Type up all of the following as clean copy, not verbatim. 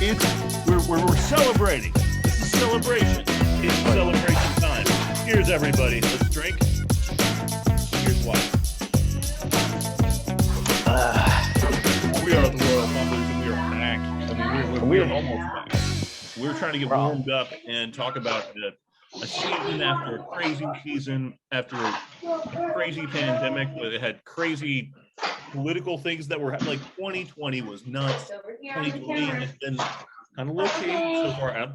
We're celebrating. It's a celebration. It's celebration time. Cheers, everybody. Let's drink. Here's why. We are the Royal Fumblers, and we are back. I mean, we're almost back. We're trying to get warmed up and talk about a season after a crazy season, after a crazy pandemic where they had crazy political things that were like 2020 was nuts. 2020 has been kind of low-key so far.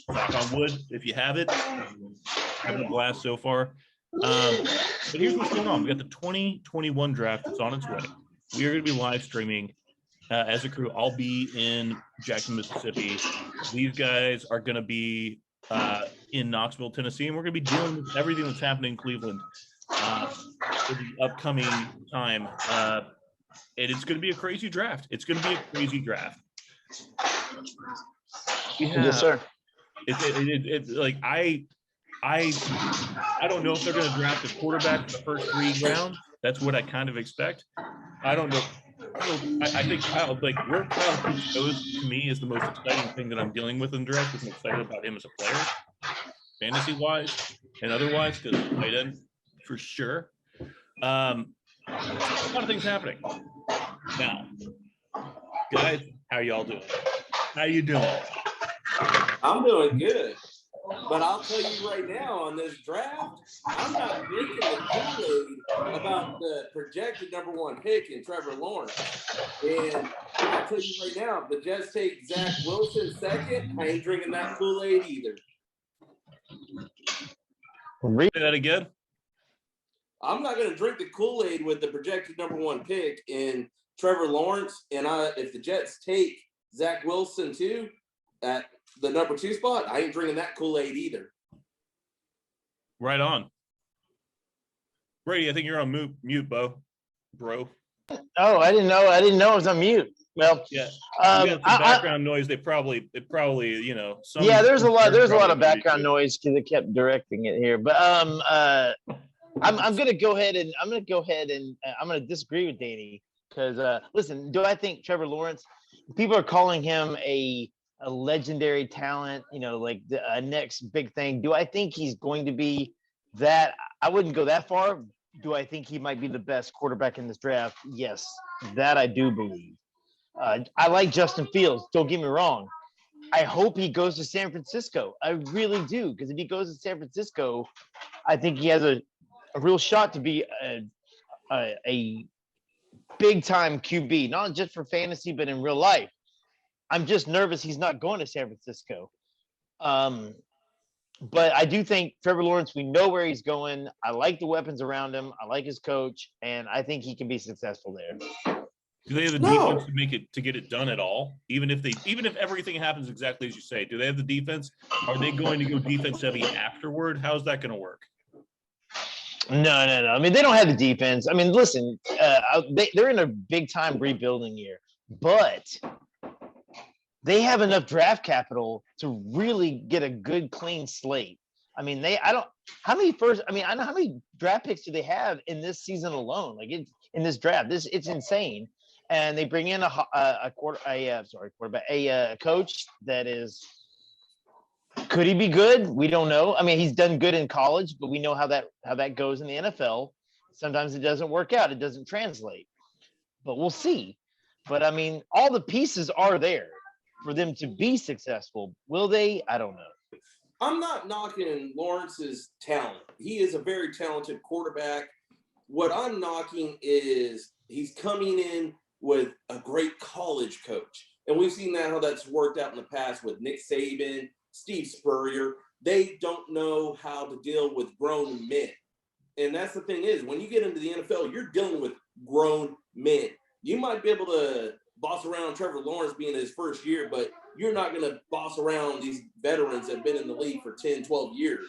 Knock on wood, if you have it. Having a blast so far. But here's what's going on. We got the 2021 draft that's on its way. We are going to be live streaming as a crew. I'll be in Jackson, Mississippi. These guys are going to be in Knoxville, Tennessee, and we're going to be dealing with everything that's happening in Cleveland for the upcoming time. And it's going to be a crazy draft. It's going to be a crazy draft. Yes, sir. It's like I don't know if they're going to draft a quarterback in the first 3 rounds. That's what I kind of expect. I don't know. I think Kyle, like where Kyle Pitts goes to me is the most exciting thing that I'm dealing with in the draft. Because I'm excited about him as a player, fantasy wise and otherwise, because tight end for sure. A lot of things happening now, guys. How y'all doing? How you doing? I'm doing good. But I'll tell you right now, on this draft, I'm not drinking the Kool-Aid about the projected #1 pick in Trevor Lawrence. And I'll tell you right now, if the Jets take Zach Wilson second, I ain't drinking that Kool-Aid either. Say that again. I'm not going to drink the Kool-Aid with the projected #1 pick in Trevor Lawrence. And if the Jets take Zach Wilson too at the #2 spot, I ain't drinking that Kool-Aid either. Right on. Brady, I think you're on mute, bro. Oh, I didn't know I was on mute. Well, yeah. You got some background noise. They probably, you know. There's a lot of background noise because they kept directing it here. But I'm gonna go ahead and I'm gonna disagree with Danny because listen, do I think Trevor Lawrence? People are calling him a legendary talent, you know, like the next big thing. Do I think he's going to be that? I wouldn't go that far. Do I think he might be the best quarterback in this draft? Yes, that I do believe. I like Justin Fields. Don't get me wrong. I hope he goes to San Francisco. I really do, because if he goes to San Francisco, I think he has a real shot to be a big-time QB, not just for fantasy, but in real life. I'm just nervous he's not going to San Francisco. But I do think Trevor Lawrence, we know where he's going. I like the weapons around him. I like his coach, and I think he can be successful there. Do they have the defense to get it done at all? Even if everything happens exactly as you say, do they have the defense? Are they going to go defense heavy afterward? How's that going to work? No. I mean, they don't have the defense. I mean, listen, they're in a big-time rebuilding year, but they have enough draft capital to really get a good, clean slate. I mean, I know how many draft picks do they have in this season alone? Like in this draft, it's insane. And they bring in a coach that is. Could he be good? We don't know. I mean, he's done good in college, but we know how that goes in the NFL. Sometimes it doesn't work out. It doesn't translate. But we'll see. But I mean, all the pieces are there for them to be successful. Will they? I don't know. I'm not knocking Lawrence's talent. He is a very talented quarterback. What I'm knocking is he's coming in with a great college coach. And we've seen how that's worked out in the past with Nick Saban, Steve Spurrier. They don't know how to deal with grown men. And that's the thing is, when you get into the NFL, you're dealing with grown men. You might be able to boss around Trevor Lawrence being his first year, but you're not going to boss around these veterans that have been in the league for 10, 12 years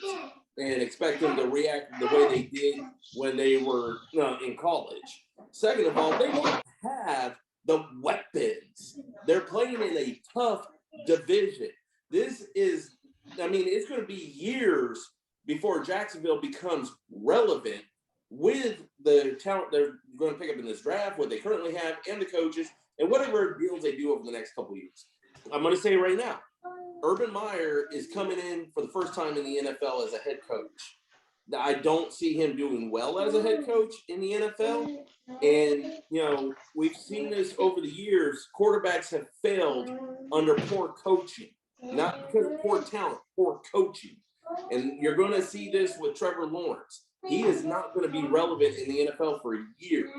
and expect them to react the way they did when they were in college. Second of all, they don't have the weapons. They're playing in a tough division. It's going to be years before Jacksonville becomes relevant with the talent they're going to pick up in this draft, what they currently have, and the coaches, and whatever deals they do over the next couple of years. I'm going to say right now, Urban Meyer is coming in for the first time in the NFL as a head coach. I don't see him doing well as a head coach in the NFL. And, we've seen this over the years. Quarterbacks have failed under poor coaching, not because of poor talent, poor coaching. And you're going to see this with Trevor Lawrence. He is not going to be relevant in the NFL for years.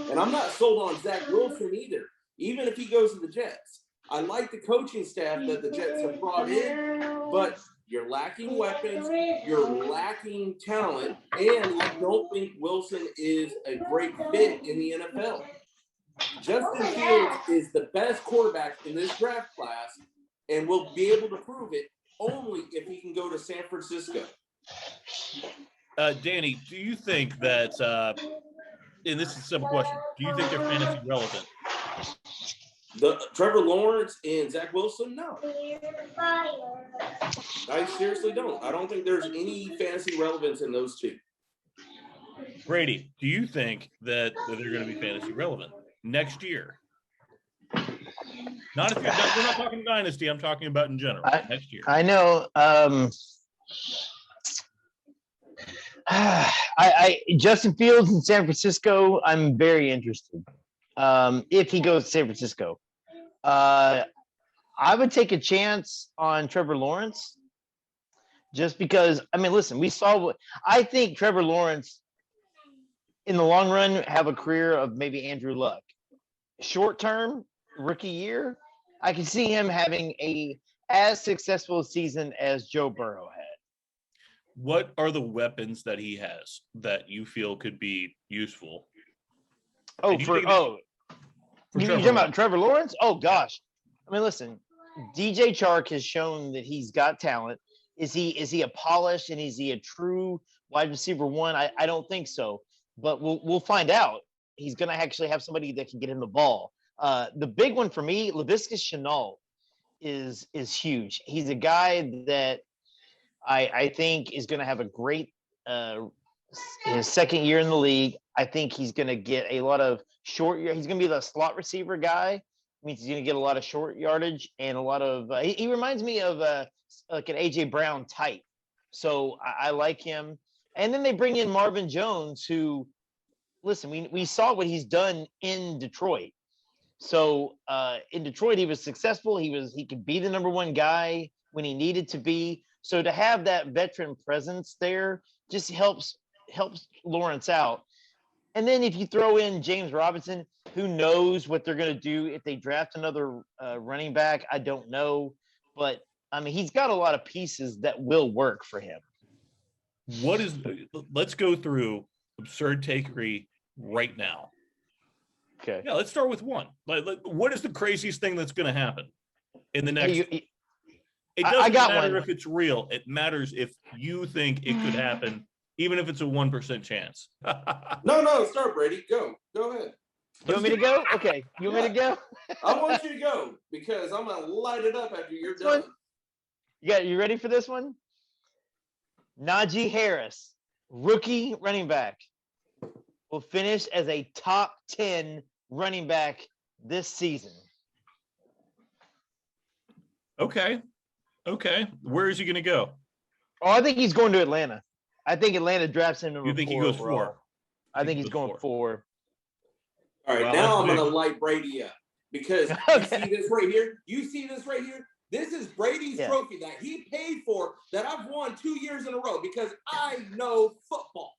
And I'm not sold on Zach Wilson either, even if he goes to the Jets. I like the coaching staff that the Jets have brought in, but you're lacking weapons, you're lacking talent, and I don't think Wilson is a great fit in the NFL. Justin Fields is the best quarterback in this draft class and will be able to prove it only if he can go to San Francisco. Danny, do you think that, and this is a simple question, do you think they're fantasy relevant? Trevor Lawrence and Zach Wilson? No. I seriously don't. I don't think there's any fantasy relevance in those two. Brady, do you think that they're going to be fantasy relevant next year? We're not talking dynasty. I'm talking about in general. Next year. I know. Justin Fields in San Francisco, I'm very interested. If he goes to San Francisco, I would take a chance on Trevor Lawrence just because, listen, we saw what I think Trevor Lawrence in the long run have a career of maybe Andrew Luck. Short term, rookie year, I can see him having as successful a season as Joe Burrow had. What are the weapons that he has that you feel could be useful? You're talking about Trevor Lawrence? Oh gosh. Listen, DJ Chark has shown that he's got talent. Is he a polished and is he a true wide receiver one? I don't think so, but we'll find out. He's going to actually have somebody that can get him the ball. The big one for me, Libiscus Chanel, is huge. He's a guy that I think is going to have a great his second year in the league. I think he's going to get a lot of short. He's going to be the slot receiver guy. Means he's going to get a lot of short yardage and a lot of. He reminds me of like an AJ Brown type. So I like him. And then they bring in Marvin Jones, who, listen, we saw what he's done in Detroit. So in Detroit, he was successful. He could be the number one guy when he needed to be. So to have that veteran presence there just helps Lawrence out. And then if you throw in James Robinson, who knows what they're going to do if they draft another running back? I don't know. But, he's got a lot of pieces that will work for him. Let's go through absurd takery right now. Okay. Yeah, let's start with one. What is the craziest thing that's going to happen in the next? It doesn't matter if it's real. It matters if you think it could happen, even if it's a 1% chance. No, start, Brady. Go ahead. You want me to go? Okay. You want me to go? I want you to go because I'm going to light it up after you're done. You ready for this one? Najee Harris, rookie running back, will finish as a top 10 running back this season. Okay. Where is he going to go? Oh, I think he's going to Atlanta. I think Atlanta drafts him. You think he goes 4? I think he's going 4. All right, now I'm going to light Brady up because you see this right here? This is Brady's trophy that he paid for that I've won 2 years in a row because I know football.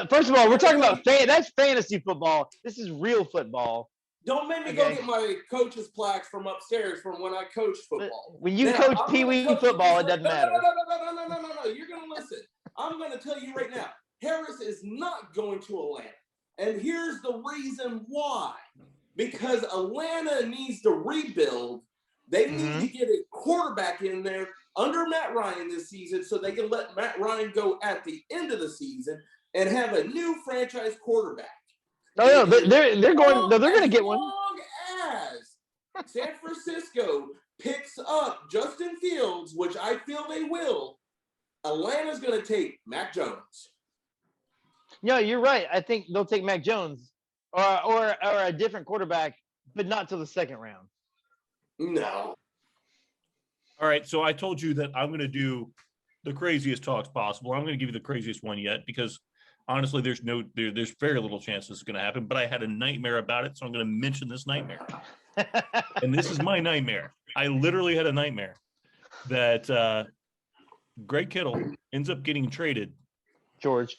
First of all, we're talking about that's fantasy football. This is real football. Don't make me go get my coach's plaques from upstairs from when I coached football. When you coach Pee Wee football, it doesn't matter. No. You're going to listen. I'm going to tell you right now, Harris is not going to Atlanta. And here's the reason why. Because Atlanta needs to rebuild. They need to get a quarterback in there under Matt Ryan this season so they can let Matt Ryan go at the end of the season and have a new franchise quarterback. No, they're going to get one. As long as San Francisco picks up Justin Fields, which I feel they will, Atlanta's going to take Mac Jones. No, you're right. I think they'll take Mac Jones or a different quarterback, but not till the second round. No. All right, so I told you that I'm going to do the craziest talks possible. I'm going to give you the craziest one yet because honestly, there's very little chance this is going to happen. But I had a nightmare about it, so I'm going to mention this nightmare. And this is my nightmare. I literally had a nightmare that Greg Kittle ends up getting traded. George.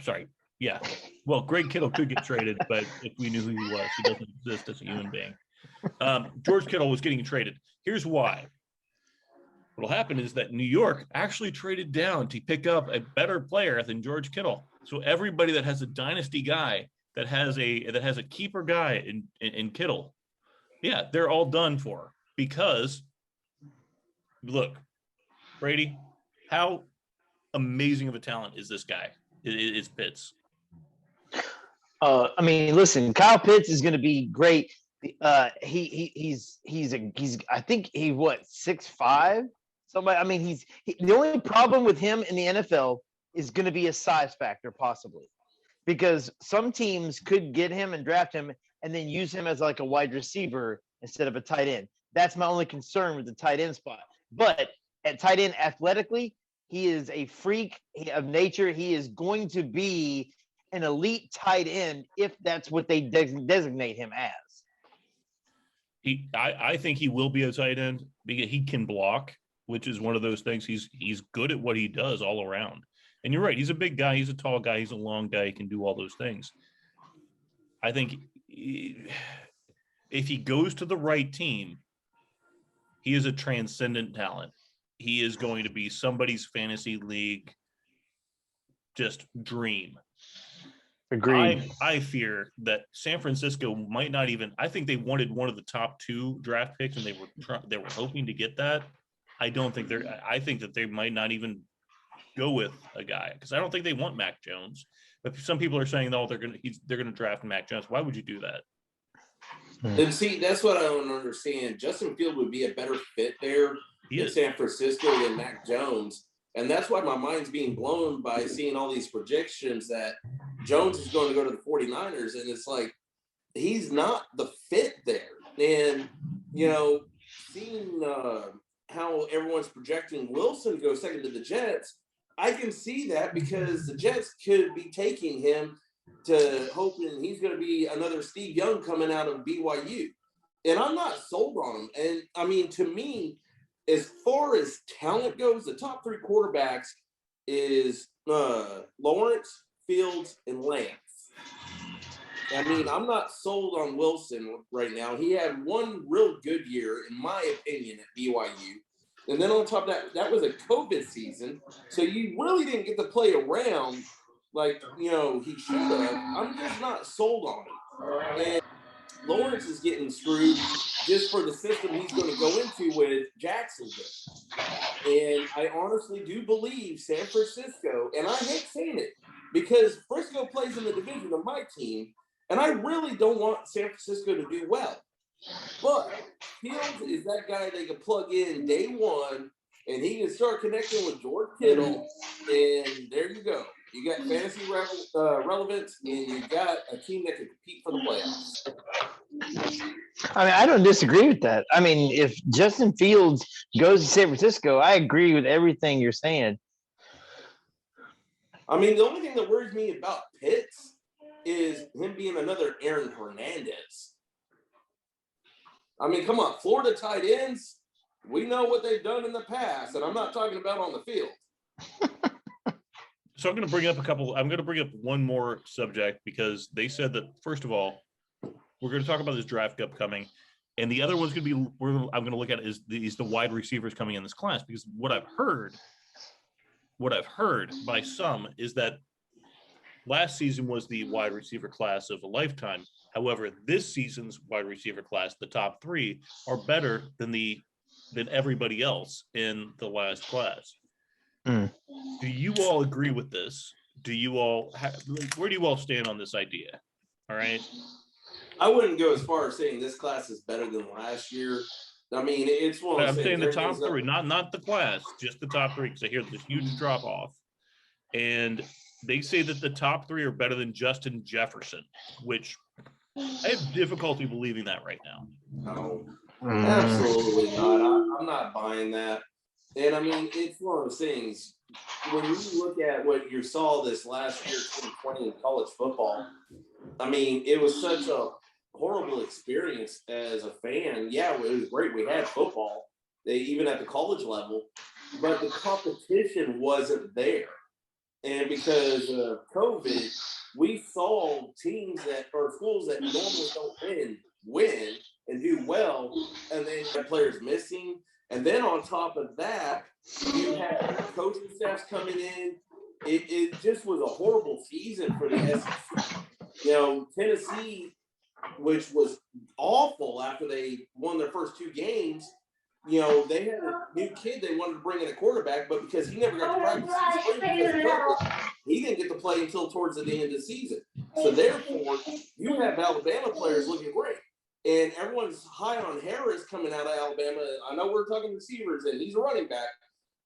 Sorry. Yeah. Well, Greg Kittle could get traded, but if we knew who he was, he doesn't exist as a human being. George Kittle was getting traded. Here's why. What'll happen is that New York actually traded down to pick up a better player than George Kittle. So everybody that has a dynasty guy that has a keeper guy in Kittle, yeah, they're all done for because look, Brady, how amazing of a talent is this guy? It's Pitts. I mean, listen, Kyle Pitts is going to be great. He's I think he 6'5". Somebody, I mean, the only problem with him in the NFL is going to be a size factor, possibly, because some teams could get him and draft him and then use him as like a wide receiver instead of a tight end. That's my only concern with the tight end spot. But at tight end, athletically, he is a freak of nature. He is going to be an elite tight end if that's what they designate him as. I think he will be a tight end because he can block, which is one of those things. He's good at what he does all around. And you're right. He's a big guy. He's a tall guy. He's a long guy. He can do all those things. I think if he goes to the right team, he is a transcendent talent. He is going to be somebody's fantasy league just dream. Agreed. I fear that San Francisco might not even. I think they wanted one of the top 2 draft picks, and they were hoping to get that. I don't think they're. I think that they might not even go with a guy because I don't think they want Mac Jones. But some people are saying, no, they're gonna draft Mac Jones. Why would you do that? And see, that's what I don't understand. Justin Field would be a better fit there in San Francisco than Mac Jones. And that's why my mind's being blown by seeing all these projections that Jones is going to go to the 49ers. And it's like, he's not the fit there. And, seeing how everyone's projecting Wilson go second to the Jets, I can see that because the Jets could be taking him to hoping he's going to be another Steve Young coming out of BYU. And I'm not sold on him. And, I mean, to me, as far as talent goes, the top 3 quarterbacks is Lawrence, Fields, and Lance. I mean, I'm not sold on Wilson right now. He had one real good year, in my opinion, at BYU. And then on top of that was a COVID season. So you really didn't get to play around like, he should have. I'm just not sold on him. And Lawrence is getting screwed just for the system he's going to go into with Jacksonville. And I honestly do believe San Francisco, and I hate saying it, because Frisco plays in the division of my team, and I really don't want San Francisco to do well. But Fields is that guy they can plug in day one, and he can start connecting with George Kittle, and there you go. You got fantasy relevance, and you got a team that can compete for the playoffs. I mean, I don't disagree with that. I mean, if Justin Fields goes to San Francisco, I agree with everything you're saying. I mean, the only thing that worries me about Pitts is him being another Aaron Hernandez. I mean, come on, Florida tight ends, we know what they've done in the past, and I'm not talking about on the field. So I'm going to bring up one more subject because they said that, first of all, we're going to talk about this draft upcoming, and the other one's going to be I'm going to look at is the wide receivers coming in this class, because what I've heard by some is that last season was the wide receiver class of a lifetime. However, this season's wide receiver class, the top 3, are better than everybody else in the last class. Do you all agree with this? Do you all where do you all stand on this idea? All right. I wouldn't go as far as saying this class is better than last year. I mean, it's one. I'm saying the top 3, not the class, just the top 3, because I hear this huge drop off, and they say that the top 3 are better than Justin Jefferson, which I have difficulty believing that right now. No. Absolutely not. I'm not buying that. And I mean, it's one of those things. When you look at what you saw this last year, 2020 in college football, I mean, it was such a horrible experience as a fan. Yeah, it was great. We had football, even at the college level, but the competition wasn't there. And because of COVID, we saw teams that or schools that normally don't win and do well, and then you have players missing. And then on top of that, you had coaching staffs coming in. It just was a horrible season for the SEC. You know, Tennessee, which was awful after they won their first 2 games, you know, they had a new kid they wanted to bring in a quarterback, but because he never got to practice in spring because of COVID, he didn't get to play until towards the end of the season. So therefore, you have Alabama players looking great. And everyone's high on Harris coming out of Alabama. I know we're talking receivers, and he's a running back,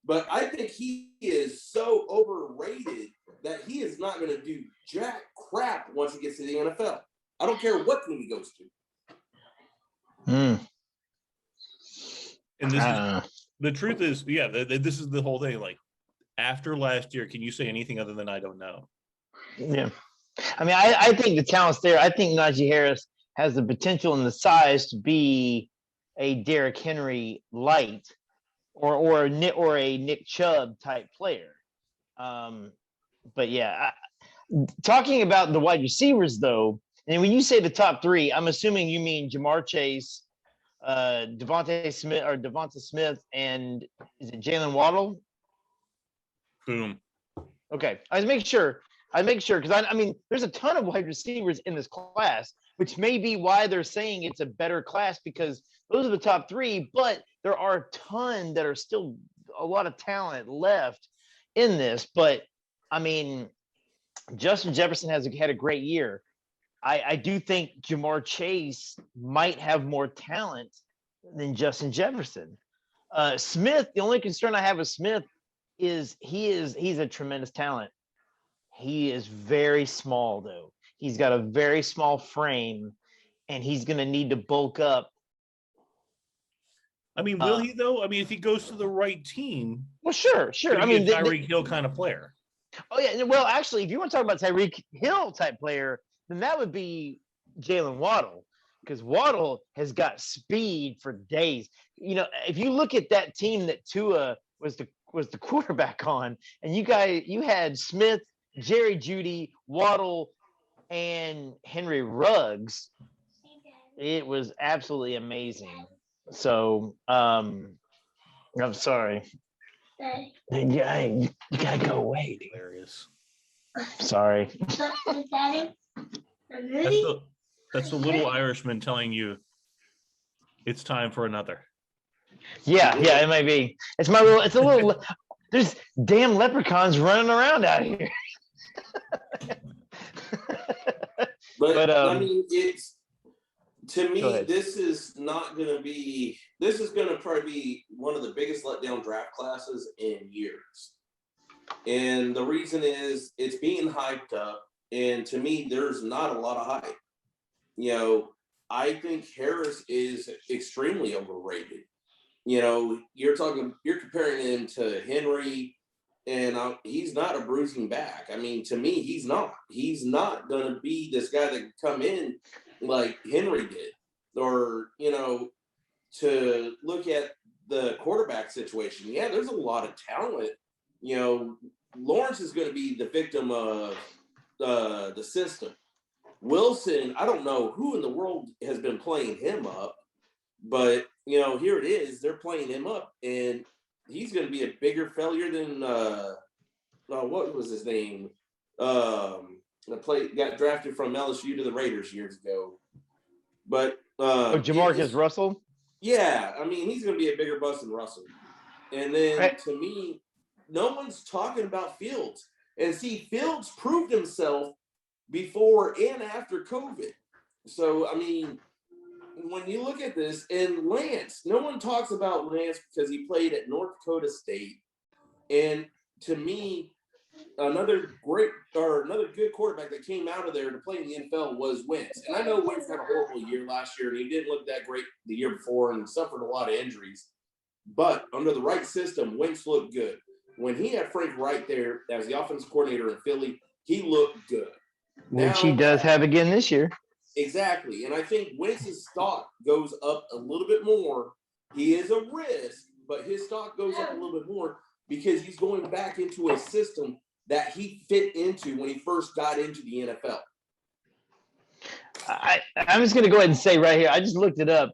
but I think he is so overrated that he is not going to do jack crap once he gets to the NFL. I don't care what team he goes to. And this is the truth is, yeah, this is the whole thing. Like, after last year, can you say anything other than I don't know? Yeah. I mean, I think the talent's there. I think Najee Harris has the potential and the size to be a Derrick Henry light or a Nick Chubb type player. But yeah, talking about the wide receivers though, and when you say the top 3, I'm assuming you mean Jamar Chase, Devonta Smith, and is it Jalen Waddle? Boom. Okay, I make sure because I mean, there's a ton of wide receivers in this class, which may be why they're saying it's a better class because those are the top 3. But there are a ton that are still a lot of talent left in this. But I mean, Justin Jefferson has had a great year. I do think Jamar Chase might have more talent than Justin Jefferson. Smith, the only concern I have with Smith is he's a tremendous talent. He is very small though. He's got a very small frame, and he's going to need to bulk up. I mean, will he though? I mean, if he goes to the right team, well, sure. I mean, Tyreek Hill kind of player. Oh yeah. Well, actually, if you want to talk about Tyreek Hill type player, then that would be Jalen Waddle, because Waddle has got speed for days. You know, if you look at that team that Tua was the quarterback on, and you had Smith, Jerry Jeudy, Waddle, and Henry Ruggs, it was absolutely amazing. So, I'm sorry. Yeah, you gotta go away. Dude. Hilarious. Sorry. That's the little Irishman telling you it's time for another. Yeah, it might be. It's a little. There's damn leprechauns running around out here. But I mean, it's to me. This is going to probably be one of the biggest letdown draft classes in years. And the reason is it's being hyped up. And to me, there's not a lot of hype. You know, I think Harris is extremely overrated. You know, you're comparing him to Henry, and he's not a bruising back. I mean, to me, he's not. He's not going to be this guy that can come in like Henry did. Or, you know, to look at the quarterback situation, yeah, there's a lot of talent. You know, Lawrence is going to be the victim of the system. Wilson, I don't know who in the world has been playing him up, but, you know, here it is. They're playing him up, and he's going to be a bigger failure than what was his name? Got drafted from LSU to the Raiders years ago. But Jamarcus Russell? Yeah, I mean, he's going to be a bigger bust than Russell. And then to me, no one's talking about Fields. And see, Fields proved himself before and after COVID. So, I mean, when you look at this, and Lance, no one talks about Lance because he played at North Dakota State. And to me, another good quarterback that came out of there to play in the NFL was Wentz. And I know Wentz had a horrible year last year, and he didn't look that great the year before and suffered a lot of injuries. But under the right system, Wentz looked good. When he had Frank Reich there as the offensive coordinator in Philly, he looked good. Which he does have again this year. Exactly. And I think Wentz's stock goes up a little bit more. He is a risk, but his stock goes up a little bit more because he's going back into a system that he fit into when he first got into the NFL. I'm just going to go ahead and say right here, I just looked it up.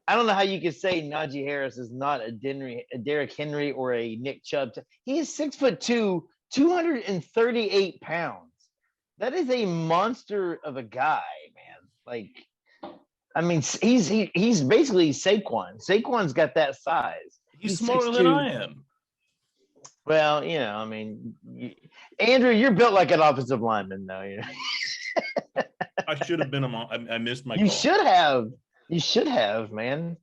I don't know how you could say Najee Harris is not a Derrick Henry or a Nick Chubb. He is 6'2", 238 pounds. That is a monster of a guy, man. Like, I mean, he's basically Saquon. Saquon's got that size. He's smaller than I am. Well, you know, I mean, Andrew, you're built like an offensive lineman, though. You know? I should have been I missed my. You should have. You should have, man.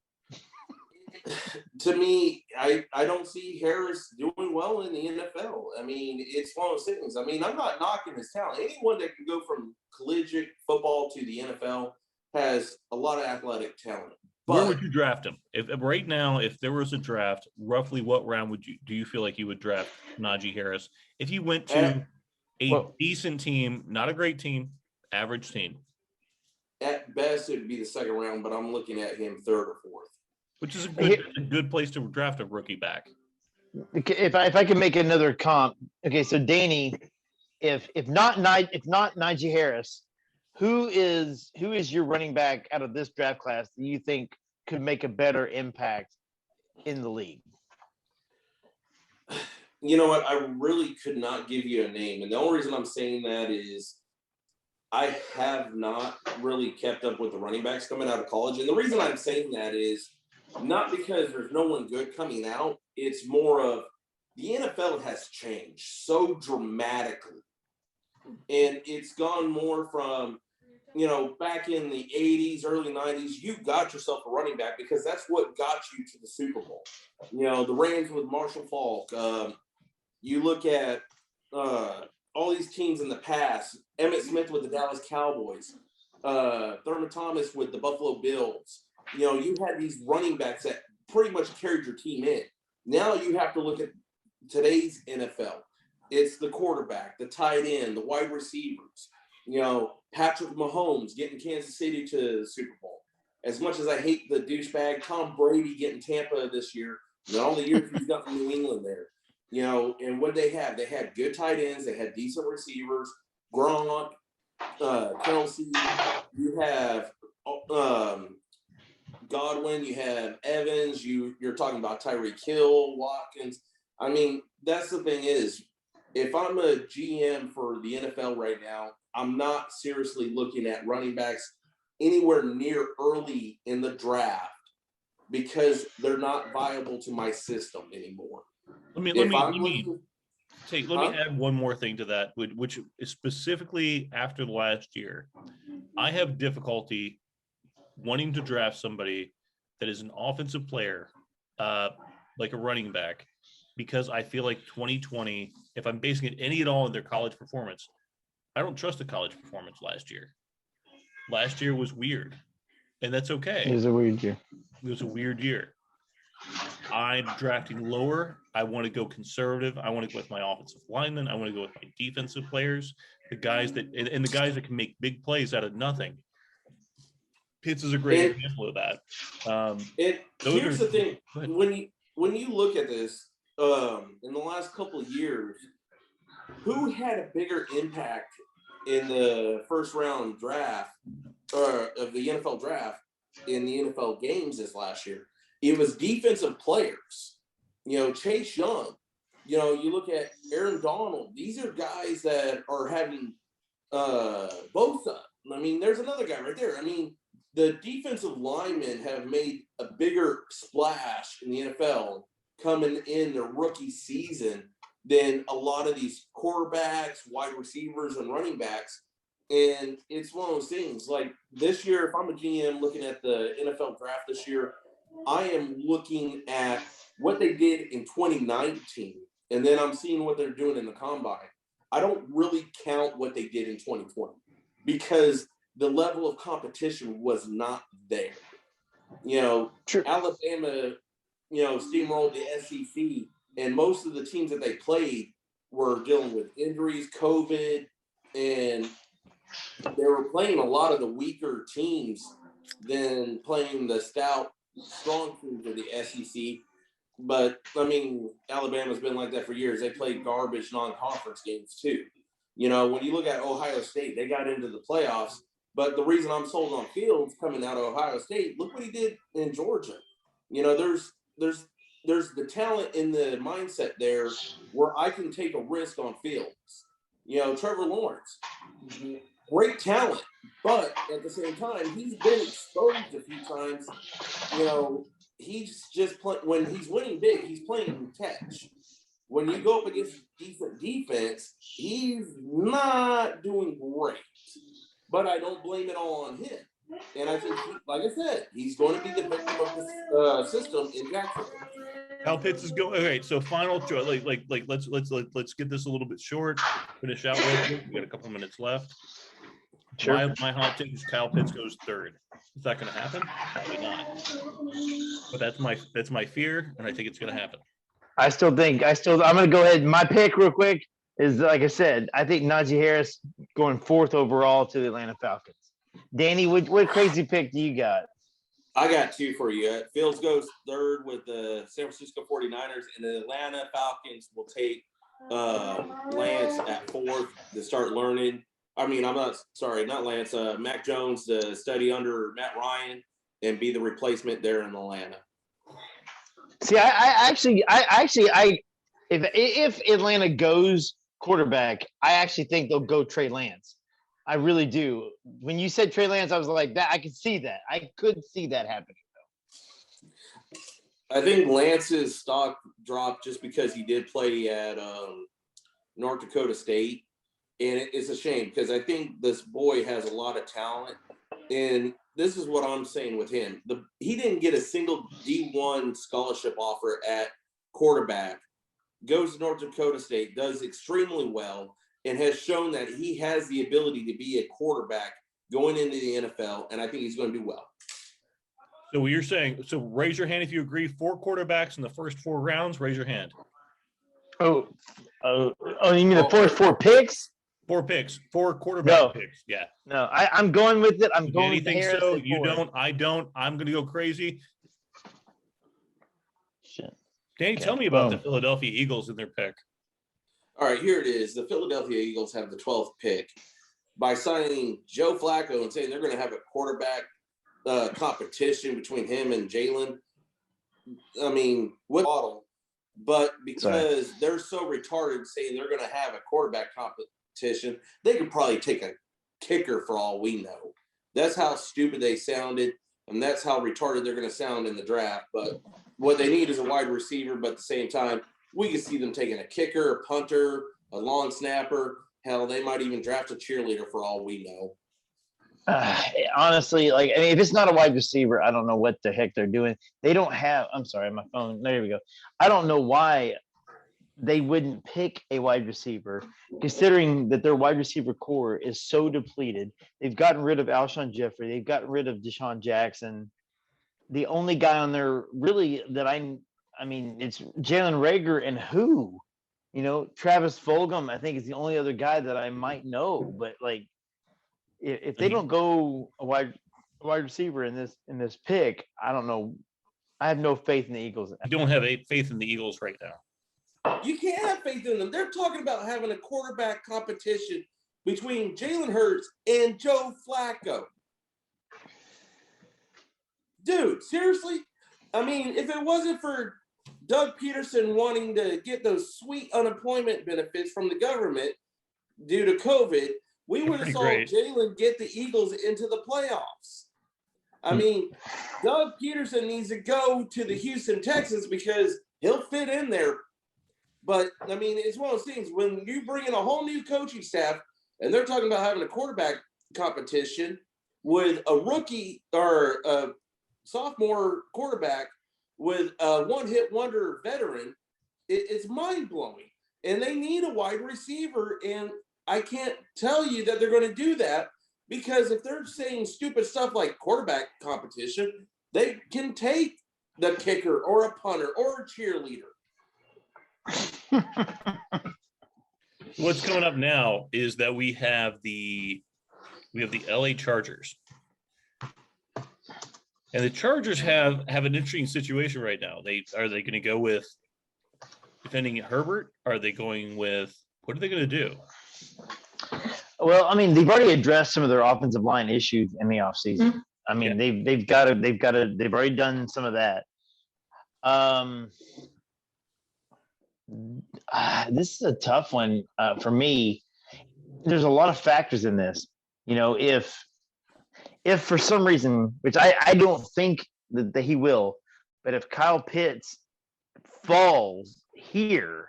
To me, I don't see Harris doing well in the NFL. I mean, it's one of those things. I mean, I'm not knocking his talent. Anyone that can go from collegiate football to the NFL has a lot of athletic talent. But where would you draft him? If right now, if there was a draft, roughly what round do you feel like you would draft Najee Harris? If you went to a decent team, not a great team, average team. At best, it would be the second round, but I'm looking at him third or fourth. Which is a good place to draft a rookie back. If I could make another comp, okay. So Danny, if not Najee Harris, who is your running back out of this draft class that you think could make a better impact in the league? You know what? I really could not give you a name, and the only reason I'm saying that is I have not really kept up with the running backs coming out of college, and the reason I'm saying that is not because there's no one good coming out. It's more of the NFL has changed so dramatically. And it's gone more from, you know, back in the 80s, early 90s, you got yourself a running back because that's what got you to the Super Bowl. You know, the Rams with Marshall Faulk. You look at all these teams in the past, Emmitt Smith with the Dallas Cowboys, Thurman Thomas with the Buffalo Bills. You know, you had these running backs that pretty much carried your team in. Now you have to look at today's NFL. It's the quarterback, the tight end, the wide receivers. You know, Patrick Mahomes getting Kansas City to the Super Bowl. As much as I hate the douchebag, Tom Brady getting Tampa this year, and all the years he's got from New England there. You know, and what they have? They had good tight ends. They had decent receivers. Gronk, Kelsey. You have Godwin, you have Evans, you're talking about Tyreek Hill, Watkins. I mean, that's the thing is, if I'm a GM for the NFL right now, I'm not seriously looking at running backs anywhere near early in the draft because they're not viable to my system anymore. Let me add one more thing to that, which is specifically after the last year. I have difficulty wanting to draft somebody that is an offensive player, like a running back, because I feel like 2020, if I'm basing it any at all on their college performance, I don't trust the college performance last year. Last year was weird, and that's okay. It was a weird year. It was a weird year. I'm drafting lower. I want to go conservative. I want to go with my offensive linemen. I want to go with my defensive players, the guys that can make big plays out of nothing. Pitts is a great example of that. Here's the thing: when you look at this, in the last couple of years, who had a bigger impact in the first round draft of the NFL draft in the NFL games this last year? It was defensive players. You know, Chase Young. You know, you look at Aaron Donald. These are guys that are having Bosa. I mean, there's another guy right there. I mean, the defensive linemen have made a bigger splash in the NFL coming in their rookie season than a lot of these quarterbacks, wide receivers, and running backs. And it's one of those things. Like this year, if I'm a GM looking at the NFL draft this year, I am looking at what they did in 2019, and then I'm seeing what they're doing in the combine. I don't really count what they did in 2020 because the level of competition was not there. True. Alabama, steamrolled the SEC, and most of the teams that they played were dealing with injuries, COVID, and they were playing a lot of the weaker teams than playing the stout, strong teams of the SEC. But, Alabama's been like that for years. They played garbage non-conference games, too. When you look at Ohio State, they got into the playoffs. But the reason I'm sold on Fields coming out of Ohio State, look what he did in Georgia. There's the talent in the mindset there where I can take a risk on Fields. Trevor Lawrence, great talent, but at the same time, he's been exposed a few times. He's just when he's winning big, he's playing catch. When you go up against decent defense, he's not doing great. But I don't blame it all on him. And I think, like I said, he's going to be the victim of this system in Jacksonville. Kyle Pitts is going. Okay, so final choice. Let's get this a little bit short. Finish out real quick. We got a couple minutes left. Sure. My hot take is Kyle Pitts goes third. Is that going to happen? Probably not. But that's my fear, and I think it's going to happen. I'm going to go ahead. My pick real quick is, like I said, I think Najee Harris going 4th overall to the Atlanta Falcons. Danny, what crazy pick do you got? I got 2 for you. Fields goes 3rd with the San Francisco 49ers, and the Atlanta Falcons will take Lance at 4th to start learning. Not Lance, Mac Jones to study under Matt Ryan and be the replacement there in Atlanta. See, if Atlanta goes quarterback, I actually think they'll go Trey Lance. I really do. When you said Trey Lance, I was like, that I could see that. I could see that happening, though. I think Lance's stock dropped just because he did play at North Dakota State. And it's a shame because I think this boy has a lot of talent. And this is what I'm saying with him. He didn't get a single D1 scholarship offer at quarterback. Goes to North Dakota State, does extremely well, and has shown that he has the ability to be a quarterback going into the NFL, and I think he's going to do well. So what you're saying, so raise your hand if you agree, 4 quarterbacks in the first 4 rounds, raise your hand. Oh, you mean the first 4 picks? 4 picks, 4 quarterback picks. Yeah. No, I'm going with it. I'm going with anything Harris. So you don't, I don't, I'm going to go crazy. Shit. Danny, tell me about the Philadelphia Eagles and their pick. All right, here it is. The Philadelphia Eagles have the 12th pick by signing Joe Flacco and saying they're going to have a quarterback competition between him and Jalen. With Waddle, but because they're so retarded saying they're going to have a quarterback competition, they could probably take a kicker for all we know. That's how stupid they sounded, and that's how retarded they're going to sound in the draft. But what they need is a wide receiver, but at the same time, we could see them taking a kicker, a punter, a long snapper. Hell, they might even draft a cheerleader for all we know. Honestly, if it's not a wide receiver, I don't know what the heck they're doing. They don't have – I'm sorry, my phone. There we go. I don't know why they wouldn't pick a wide receiver, considering that their wide receiver core is so depleted. They've gotten rid of Alshon Jeffrey. They've gotten rid of Deshaun Jackson. The only guy on there really that it's Jalen Reagor and who? Travis Fulgham, I think, is the only other guy that I might know. But, if they don't go a wide receiver in this pick, I don't know. I have no faith in the Eagles. You don't have faith in the Eagles right now. You can't have faith in them. They're talking about having a quarterback competition between Jalen Hurts and Joe Flacco. Dude, seriously? If it wasn't for Doug Peterson wanting to get those sweet unemployment benefits from the government due to COVID, we would have saw Jalen get the Eagles into the playoffs. Doug Peterson needs to go to the Houston Texans because he'll fit in there. But, it's one of those things. When you bring in a whole new coaching staff and they're talking about having a quarterback competition with a rookie or a sophomore quarterback with a one-hit wonder veteran, it's mind-blowing. and they need a wide receiver. And I can't tell you that they're going to do that, because if they're saying stupid stuff like quarterback competition, they can take the kicker or a punter or a cheerleader. What's coming up now is that we have the LA Chargers. And the Chargers have an interesting situation right now. Are they going to go with defending Herbert? Are they going with what are they going to do? Well, I mean, they've already addressed some of their offensive line issues in the offseason. I mean, they've already done some of that. This is a tough one for me. There's a lot of factors in this. You know, if for some reason, which I don't think that he will, but if Kyle Pitts falls here,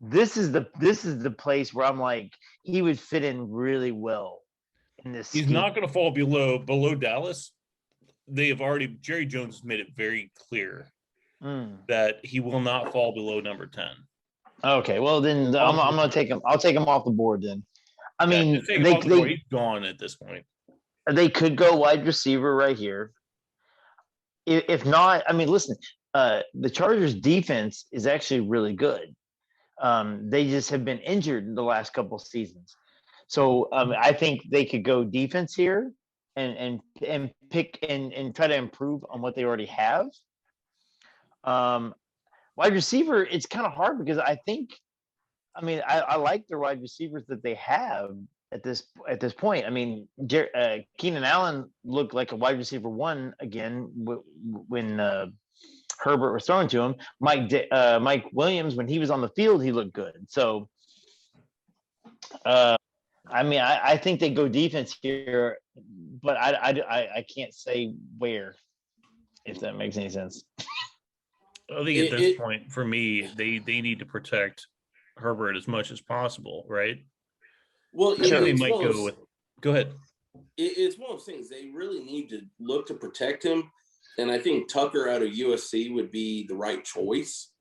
this is the place where I'm like, he would fit in really well in this. He's not going to fall below Dallas. Jerry Jones has made it very clear that he will not fall below number 10. Okay, well then I'm going to take him. I'll take him off the board then. I mean, he's gone at this point. They could go wide receiver right here. If not, I mean, listen, the Chargers defense is actually really good. They just have been injured in the last couple of seasons. So I think they could go defense here and pick and try to improve on what they already have. Wide receiver, it's kind of hard because I like their wide receivers that they have at this point. I mean, Keenan Allen looked like a wide receiver one again when Herbert was throwing to him. Mike Williams, when he was on the field, he looked good. So, I mean, I think they go defense here, but I can't say where, if that makes any sense. I think at this point, for me, they need to protect Herbert as much as possible, right? Well, they might go with. Go ahead. It's one of those things. They really need to look to protect him, and I think Tucker out of USC would be the right choice.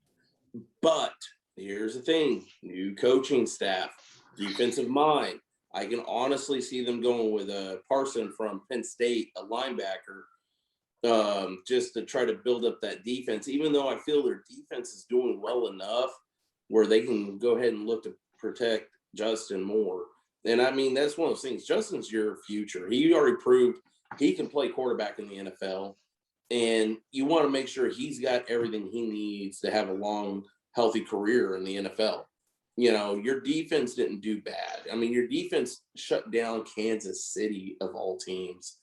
But here's the thing: new coaching staff, defensive mind. I can honestly see them going with Parson from Penn State, a linebacker, just to try to build up that defense. Even though I feel their defense is doing well enough where they can go ahead and look to protect Justin more. And I mean, that's one of those things. Justin's your future. He already proved he can play quarterback in the NFL. And you want to make sure he's got everything he needs to have a long, healthy career in the NFL. You know, your defense didn't do bad. I mean, your defense shut down Kansas City of all teams.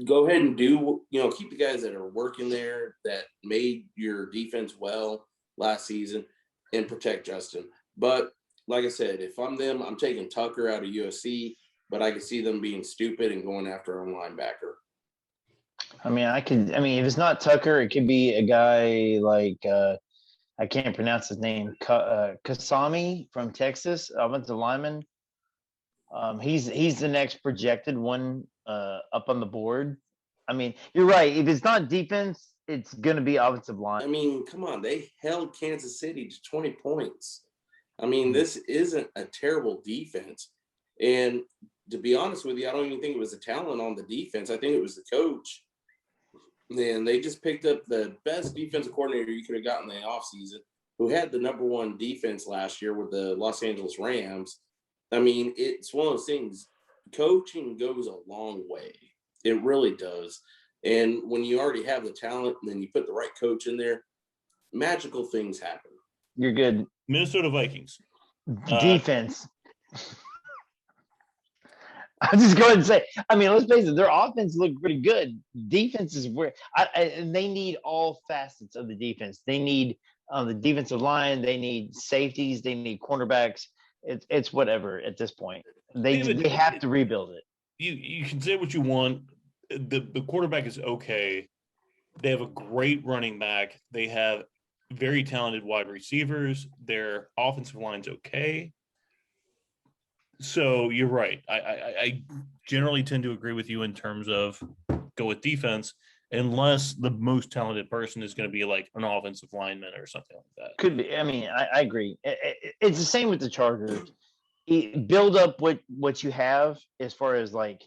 Go ahead and keep the guys that are working there that made your defense well last season and protect Justin. But like I said, if I'm them, I'm taking Tucker out of USC, but I can see them being stupid and going after a linebacker. I mean, if it's not Tucker, it could be a guy like I can't pronounce his name, Kasami from Texas, offensive lineman. He's the next projected one up on the board. I mean, you're right. If it's not defense, it's going to be offensive line. I mean, come on. They held Kansas City to 20 points. I mean, this isn't a terrible defense. And to be honest with you, I don't even think it was a talent on the defense. I think it was the coach. And they just picked up the best defensive coordinator you could have gotten in the offseason, who had the number one defense last year with the Los Angeles Rams. I mean, it's one of those things. Coaching goes a long way. It really does. And when you already have the talent and then you put the right coach in there, magical things happen. You're good. Minnesota Vikings. Defense. I'll just go ahead and say, I mean, let's face it, their offense looked pretty good. Defense is where and they need all facets of the defense. They need the defensive line. They need safeties. They need cornerbacks. It's whatever at this point. They have to rebuild it. You can say what you want. The quarterback is okay. They have a great running back. They have very talented wide receivers. Their offensive line's okay. So you're right. I generally tend to agree with you in terms of go with defense. unless the most talented person is going to be like an offensive lineman or something like that. Could be. I mean, I agree. It's the same with the Chargers. Build up what you have as far as like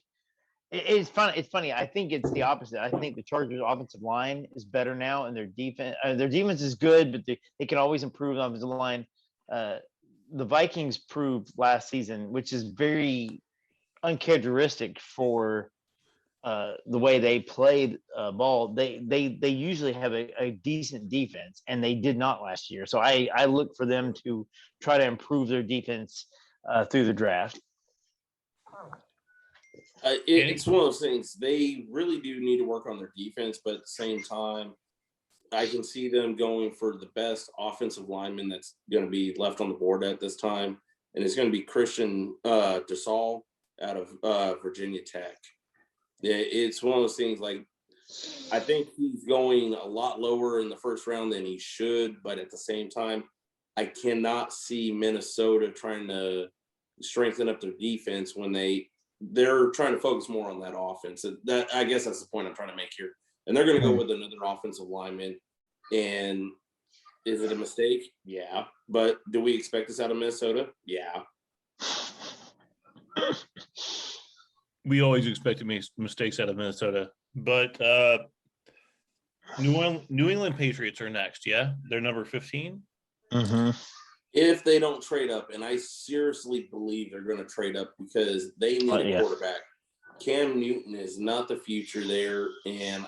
it's funny. It's funny. I think it's the opposite. I think the Chargers' offensive line is better now, and their defense is good, but they can always improve the offensive line. The Vikings proved last season, which is very uncharacteristic for the way they played ball. They usually have a decent defense, and they did not last year. So I look for them to try to improve their defense through the draft. It's one of those things. They really do need to work on their defense, but at the same time, I can see them going for the best offensive lineman that's going to be left on the board at this time, and it's going to be Christian DeSalle out of Virginia Tech. It's one of those things. Like, I think he's going a lot lower in the first round than he should, but at the same time, I cannot see Minnesota trying to strengthen up their defense when they're trying to focus more on that offense. That, I guess that's the point I'm trying to make here. And they're going to go with another offensive lineman. And is it a mistake? Yeah. But do we expect this out of Minnesota? Yeah. We always expect to make mistakes out of Minnesota. But New England Patriots are next, yeah? They're number 15? Mm-hmm. If they don't trade up, and I seriously believe they're going to trade up because they need a quarterback. Cam Newton is not the future there, and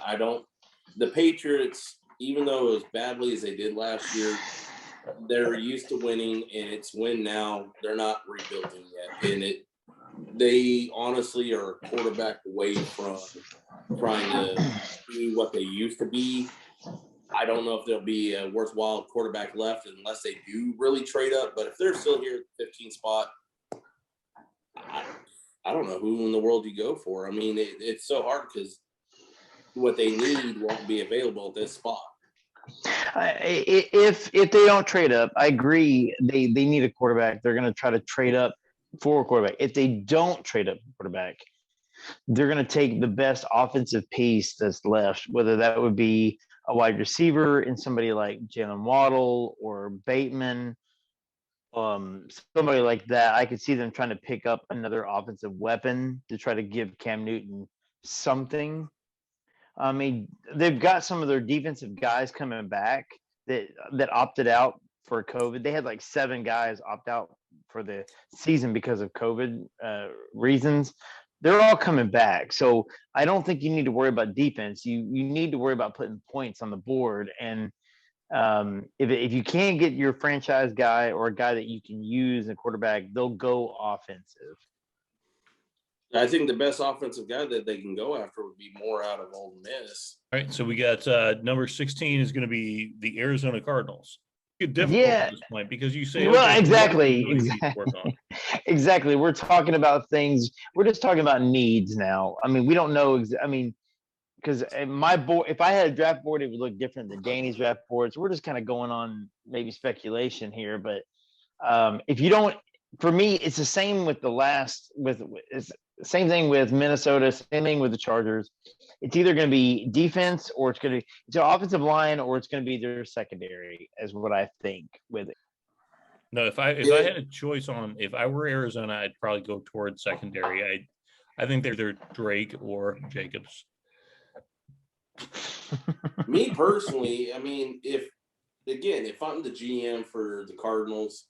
the Patriots, even though as badly as they did last year, they're used to winning, and it's win now. They're not rebuilding yet, and they honestly are a quarterback away from trying to be what they used to be. I don't know if there'll be a worthwhile quarterback left unless they do really trade up. But if they're still here at the 15 spot, I don't know who in the world you go for. I mean, it's so hard because what they need won't be available at this spot. If they don't trade up, I agree. They need a quarterback. They're going to try to trade up for a quarterback. If they don't trade up for a quarterback, they're going to take the best offensive piece that's left, whether that would be a wide receiver and somebody like Jalen Waddle or Bateman, somebody like that. I could see them trying to pick up another offensive weapon to try to give Cam Newton something. I mean, they've got some of their defensive guys coming back that opted out for COVID. They had like 7 guys opt out for the season because of COVID reasons. They're all coming back. So I don't think you need to worry about defense. You need to worry about putting points on the board. And if you can't get your franchise guy or a guy that you can use in a quarterback, they'll go offensive. I think the best offensive guy that they can go after would be more out of Ole Miss. All right, so we got number 16 is going to be the Arizona Cardinals. Difficult at this point because you say, well, exactly. Exactly. We're talking about things. We're just talking about needs now. I mean, we don't know. I mean, because my board, if I had a draft board, it would look different than Danny's draft board. So we're just kind of going on maybe speculation here. But if you don't, for me, it's the same with it's the same thing with Minnesota, same thing with the Chargers. It's either going to be defense or it's an offensive line or it's going to be their secondary, is what I think with it. No, if I had a choice on if I were Arizona, I'd probably go towards secondary. I think they're either Drake or Jacobs. Me personally, I mean, if I'm the GM for the Cardinals,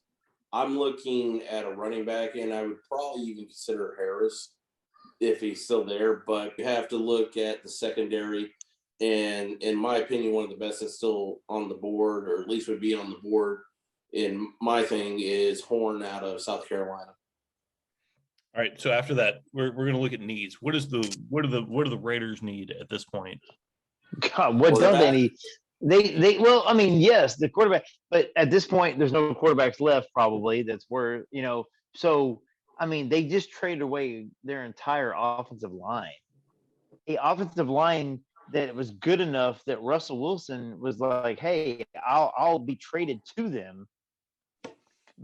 I'm looking at a running back, and I would probably even consider Harris if he's still there. But you have to look at the secondary, and in my opinion, one of the best that's still on the board, or at least would be on the board, in my thing, is Horn out of South Carolina. All right, so after that, we're going to look at needs. What do the Raiders need at this point? God, what don't they need? They well, I mean, yes, the quarterback, but at this point, there's no quarterbacks left. Probably that's where So I mean, they just traded away their entire offensive line, a offensive line that was good enough that Russell Wilson was like, "Hey, I'll be traded to them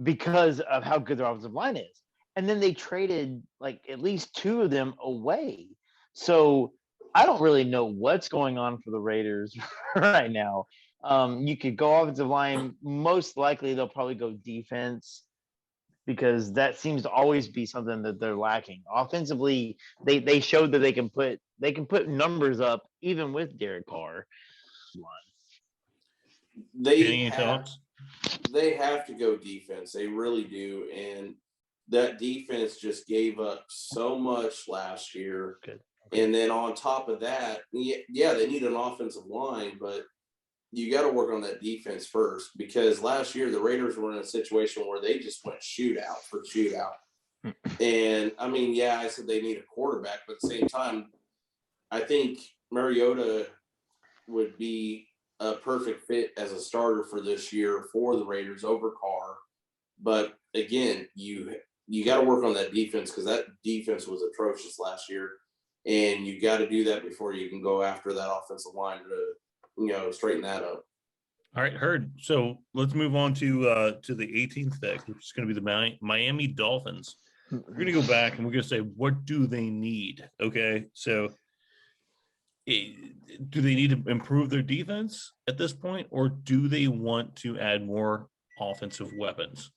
because of how good their offensive line is." And then they traded like at least 2 of them away. So I don't really know what's going on for the Raiders right now. You could go offensive line. Most likely, they'll probably go defense because that seems to always be something that they're lacking. Offensively, they showed that they can put numbers up even with Derek Carr. They have to go defense. They really do, and that defense just gave up so much last year. Good. And then on top of that, yeah, they need an offensive line, but you got to work on that defense first, because last year the Raiders were in a situation where they just went shootout for shootout. And I mean, yeah, I said they need a quarterback, but at the same time, I think Mariota would be a perfect fit as a starter for this year for the Raiders over Carr. But again, you got to work on that defense, because that defense was atrocious last year, and you got to do that before you can go after that offensive line to straighten that up. All right, heard. So let's move on to the 18th pick, which is going to be the Miami Dolphins. We're going to go back and we're going to say, what do they need? Okay, so do they need to improve their defense at this point, or do they want to add more offensive weapons?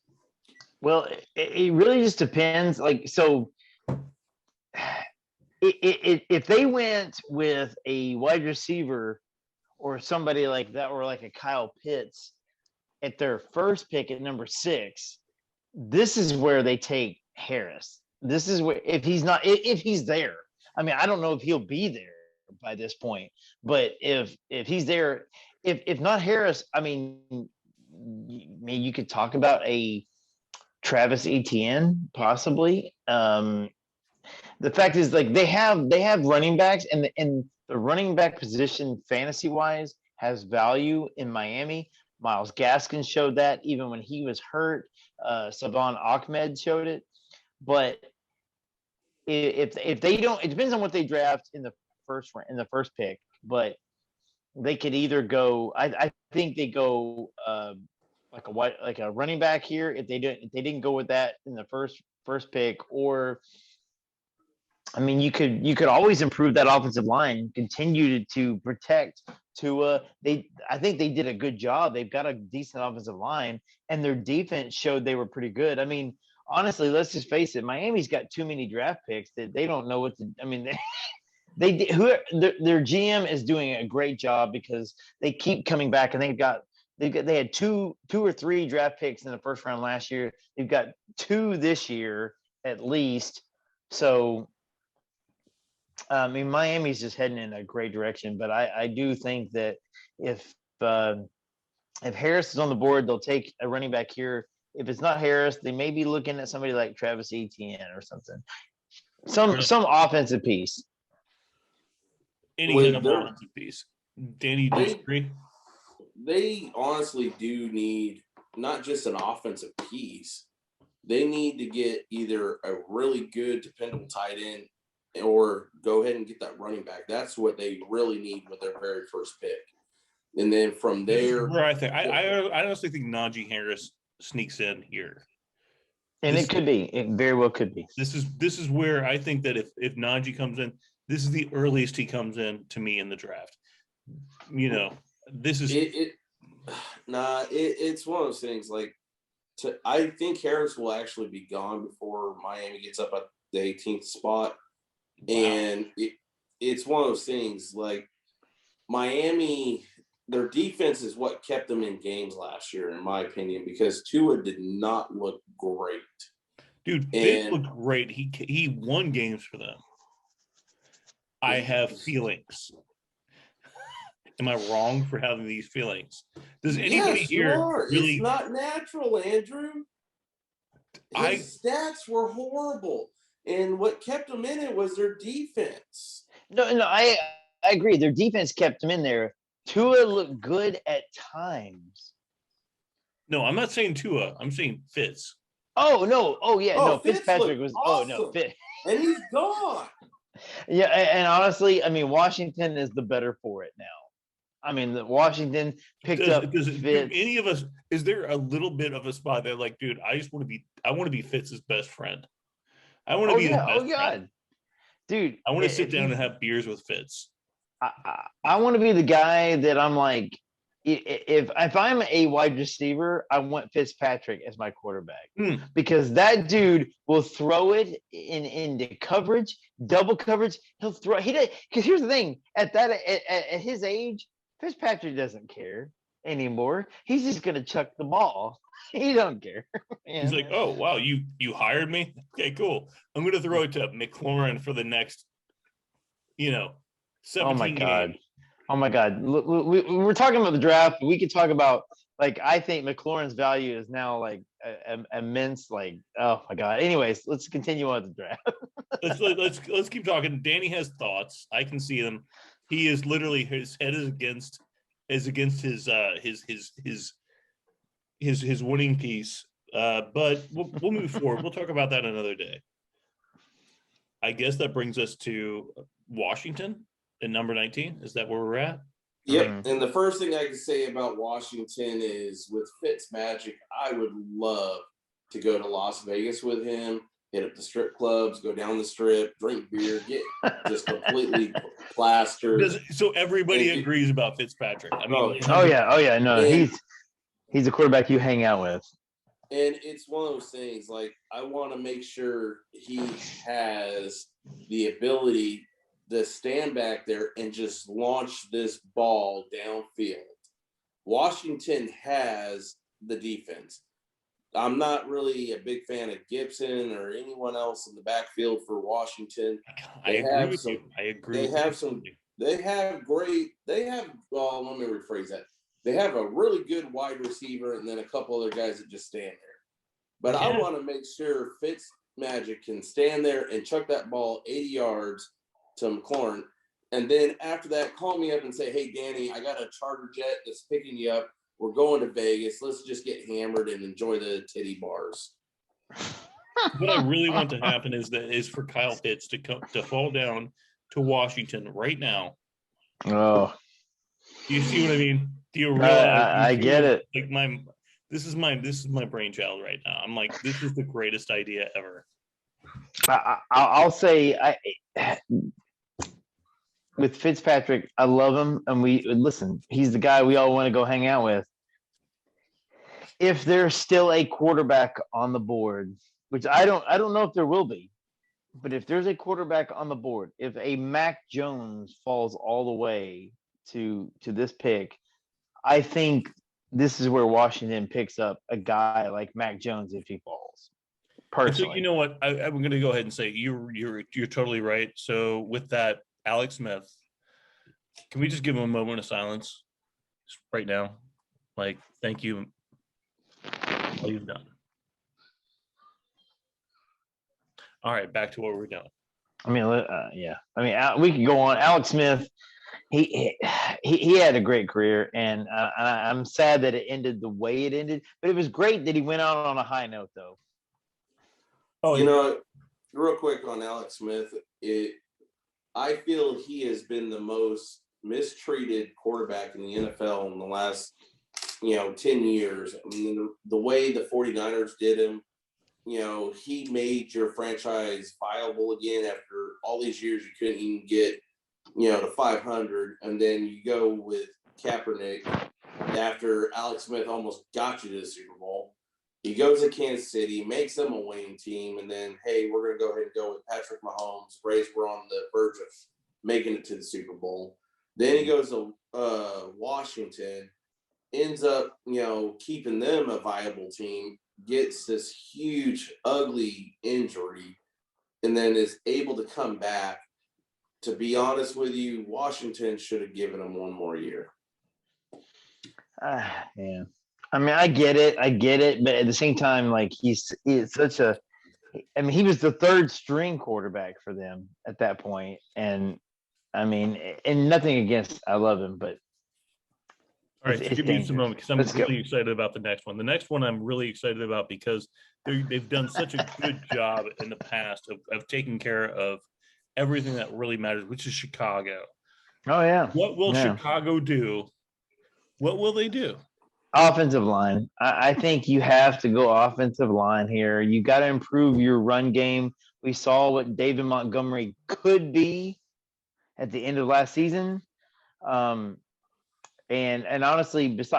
Well, it really just depends. Like, so if they went with a wide receiver or somebody like that, or like a Kyle Pitts at their first pick at number 6, this is where they take Harris. This is where, if he's there, I mean, I don't know if he'll be there by this point, but if he's there, if not Harris, I mean, maybe you could talk about a Travis Etienne possibly. The fact is, like, they have running backs, and the running back position fantasy wise has value in Miami. Myles Gaskin showed that even when he was hurt. Savon Ahmed showed it. But if they don't, it depends on what they draft in the first pick. But they could either go. I think they go like a running back here if they didn't go with that in the first pick, or I mean, you could always improve that offensive line, continue to protect Tua. I think they did a good job. They've got a decent offensive line, and their defense showed they were pretty good. I mean, honestly, let's just face it. Miami's got too many draft picks that they don't know what to. I mean, their GM is doing a great job because they keep coming back, and they had two or three draft picks in the first round last year. They've got 2 this year at least. So, I mean, Miami's just heading in a great direction, but I do think that if Harris is on the board, they'll take a running back here. If it's not Harris, they may be looking at somebody like Travis Etienne or something. Some offensive piece. Any kind of offensive piece. Danny, do you disagree? They honestly do need not just an offensive piece. They need to get either a really good, dependable tight end, or go ahead and get that running back. That's what they really need with their very first pick. And then from there, where I honestly think Najee Harris sneaks in here. And it very well could be. This is where I think that if Najee comes in, this is the earliest he comes in to me in the draft. This is it's one of those things. Like, I think Harris will actually be gone before Miami gets up at the 18th spot. Wow. And it's one of those things, like, Miami, their defense is what kept them in games last year, in my opinion, because Tua did not look great. Dude, Vic looked great. He won games for them. I have feelings. Am I wrong for having these feelings? Does anybody here really? It's not natural, Andrew. His stats were horrible, and what kept them in it was their defense. No, I agree. Their defense kept them in there. Tua looked good at times. No, I'm not saying Tua. I'm saying Fitz. Oh no! Oh yeah! No, Fitzpatrick was. Awesome. Oh no, Fitz. And he's gone. Yeah, and honestly, I mean, Washington is the better for it now. I mean, Washington picked up Fitz. Any of us, is there a little bit of a spot that, like, dude, I want to be Fitz's best friend. I want to be his best friend. dude. I want to sit down and have beers with Fitz. I want to be the guy that I'm like, if I'm a wide receiver, I want Fitzpatrick as my quarterback because that dude will throw it into coverage, double coverage. He'll throw. He does because here's the thing: at his age, Fitzpatrick doesn't care anymore. He's just gonna chuck the ball. He don't care. He's like, oh wow, you hired me? Okay, cool. I'm gonna throw it to McLaurin for the next, 17 games. Oh my God. We're talking about the draft. We could talk about, like, I think McLaurin's value is now like immense. Like, oh my God. Anyways, let's continue on with the draft. let's keep talking. Danny has thoughts. I can see them. He is literally, his head is against his winning piece. But we'll move forward. We'll talk about that another day. I guess that brings us to Washington at number 19. Is that where we're at? Yep. And the first thing I can say about Washington is with Fitzmagic, I would love to go to Las Vegas with him, hit up the strip clubs, go down the strip, drink beer, get just completely plastered. So everybody agrees about Fitzpatrick. I mean, oh yeah. No, he's a quarterback you hang out with. And it's one of those things, like, I want to make sure he has the ability to stand back there and just launch this ball downfield. Washington has the defense. I'm not really a big fan of Gibson or anyone else in the backfield for Washington. I agree with you. Well, let me rephrase that. They have a really good wide receiver and then a couple other guys that just stand there. But I want to make sure Fitzmagic can stand there and chuck that ball 80 yards to McLaurin. And then after that, call me up and say, hey, Danny, I got a charter jet that's picking you up. We're going to Vegas. Let's just get hammered and enjoy the titty bars. What I really want to happen is for Kyle Pitts to fall down to Washington right now. Oh. Do you see what I mean? Do you realize? I get it. Like this is my brainchild right now. I'm like, this is the greatest idea ever. I'll say, with Fitzpatrick, I love him, and he's the guy we all want to go hang out with. If there's still a quarterback on the board, which I don't know if there will be, but if there's a quarterback on the board, if a Mac Jones falls all the way to this pick, I think this is where Washington picks up a guy like Mac Jones if he falls. Personally, so you know what? I'm going to go ahead and say you're totally right. So with that, Alex Smith, can we just give him a moment of silence right now? Like, thank you. All you've done. All right, back to what we're doing. I mean, yeah. I mean, we can go on. Alex Smith, he had a great career, and I'm sad that it ended the way it ended. But it was great that he went out on a high note, though. Oh, real quick on Alex Smith, I feel he has been the most mistreated quarterback in the NFL in the last 10 years. I mean, the way the 49ers did him, he made your franchise viable again after all these years you couldn't even get, to 500. And then you go with Kaepernick after Alex Smith almost got you to the Super Bowl. He goes to Kansas City, makes them a winning team, and then, hey, we're going to go ahead and go with Patrick Mahomes. Braves were on the verge of making it to the Super Bowl. Then he goes to Washington, ends up, keeping them a viable team, gets this huge, ugly injury, and then is able to come back. To be honest with you, Washington should have given him one more year. Yeah. I mean, I get it, but at the same time, like he's such a. I mean, he was the third string quarterback for them at that point, and I mean, and nothing against, I love him, but. All right, so give me just a moment because I'm really excited about the next one. The next one I'm really excited about because they've done such a good job in the past of taking care of everything that really matters, which is Chicago. Oh, yeah. What will Chicago do? What will they do? Offensive line. I think you have to go offensive line here. You got to improve your run game. We saw what David Montgomery could be at the end of last season. And honestly, if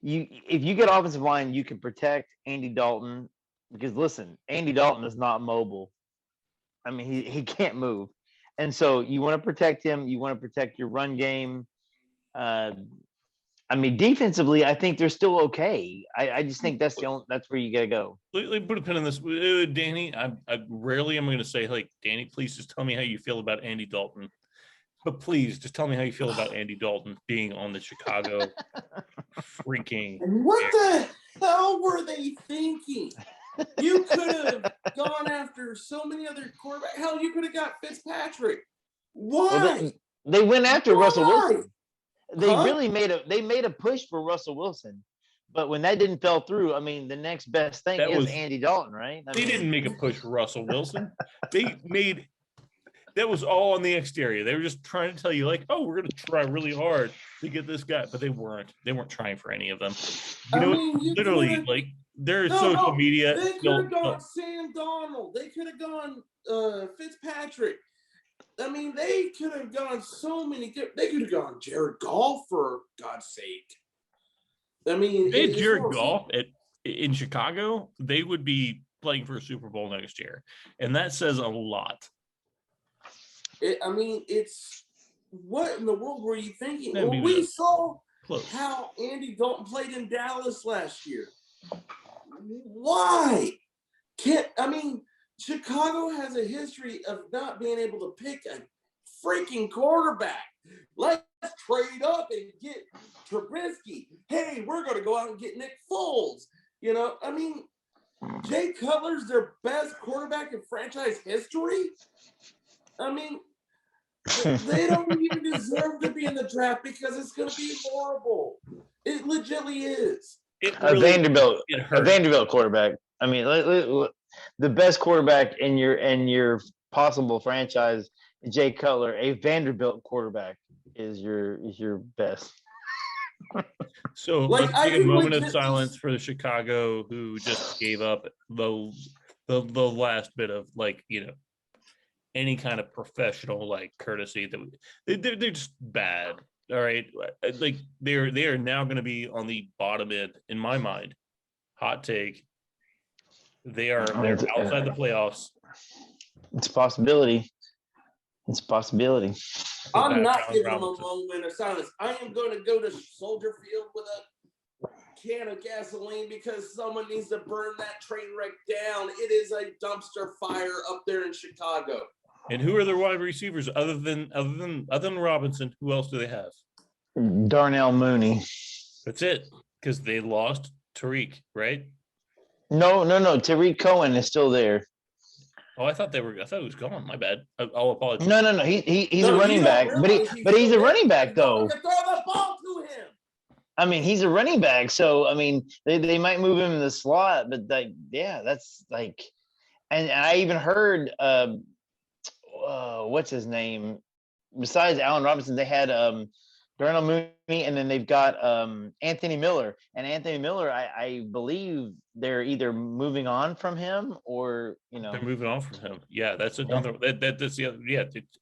you get offensive line, you can protect Andy Dalton because listen, Andy Dalton is not mobile. I mean, he can't move, and so you want to protect him. You want to protect your run game. Defensively, I think they're still okay. I just think that's where you got to go. Let me put a pin in this, Danny. I rarely am going to say like, Danny, please just tell me how you feel about Andy Dalton. But please, just tell me how you feel about Andy Dalton being on the Chicago freaking. What the hell were they thinking? You could have gone after so many other quarterbacks. Hell, you could have got Fitzpatrick. Why? Well, they went after Russell Wilson. They Huh? really made a push for Russell Wilson. But when that didn't fell through, I mean, the next best thing is Andy Dalton, right? They didn't make a push for Russell Wilson. That was all on the exterior. They were just trying to tell you, like, oh, we're going to try really hard to get this guy. But they weren't. They weren't trying for any of them. Literally, like, there's social media. They could have gone Sam Donald. They could have gone Fitzpatrick. I mean, they could have gone so many. They could have gone Jared Goff, for God's sake. I mean, they had Jared Goff in Chicago, they would be playing for a Super Bowl next year. And that says a lot. It's what in the world were you thinking? Well, we saw close. How Andy Dalton played in Dallas last year. Why? Chicago has a history of not being able to pick a freaking quarterback. Let's trade up and get Trubisky. Hey, we're going to go out and get Nick Foles. Jay Cutler's their best quarterback in franchise history. They don't even deserve to be in the draft because it's going to be horrible. It legitimately is. A Vanderbilt quarterback. I mean, the best quarterback in your possible franchise, Jay Cutler. A Vanderbilt quarterback is your best. So let's take a moment of silence for the Chicago who just gave up the last bit of any kind of professional courtesy that they're just bad. All right, they are now going to be on the bottom end in my mind. Hot take. They're outside the playoffs. It's a possibility. I'm not giving them a moment of silence. I am going to go to Soldier Field with a can of gasoline because someone needs to burn that train wreck down. It is a dumpster fire up there in Chicago. And who are their wide receivers other than Robinson? Who else do they have? Darnell Mooney. That's it, because they lost Tariq, right? No. Tariq Cohen is still there. Oh, I thought he was gone. My bad. I'll apologize. No. He's a running back, but he's a running back though. Throw the ball to him. I mean, he's a running back, so I mean, they might move him in the slot, but that's like, and I even heard, what's his name? Besides Allen Robinson, they had Darnell Mooney, and then they've got Anthony Miller. And Anthony Miller, I believe they're either moving on from him or they're moving on from him. Yeah, that's another. Yeah. That's the other. Yeah, it's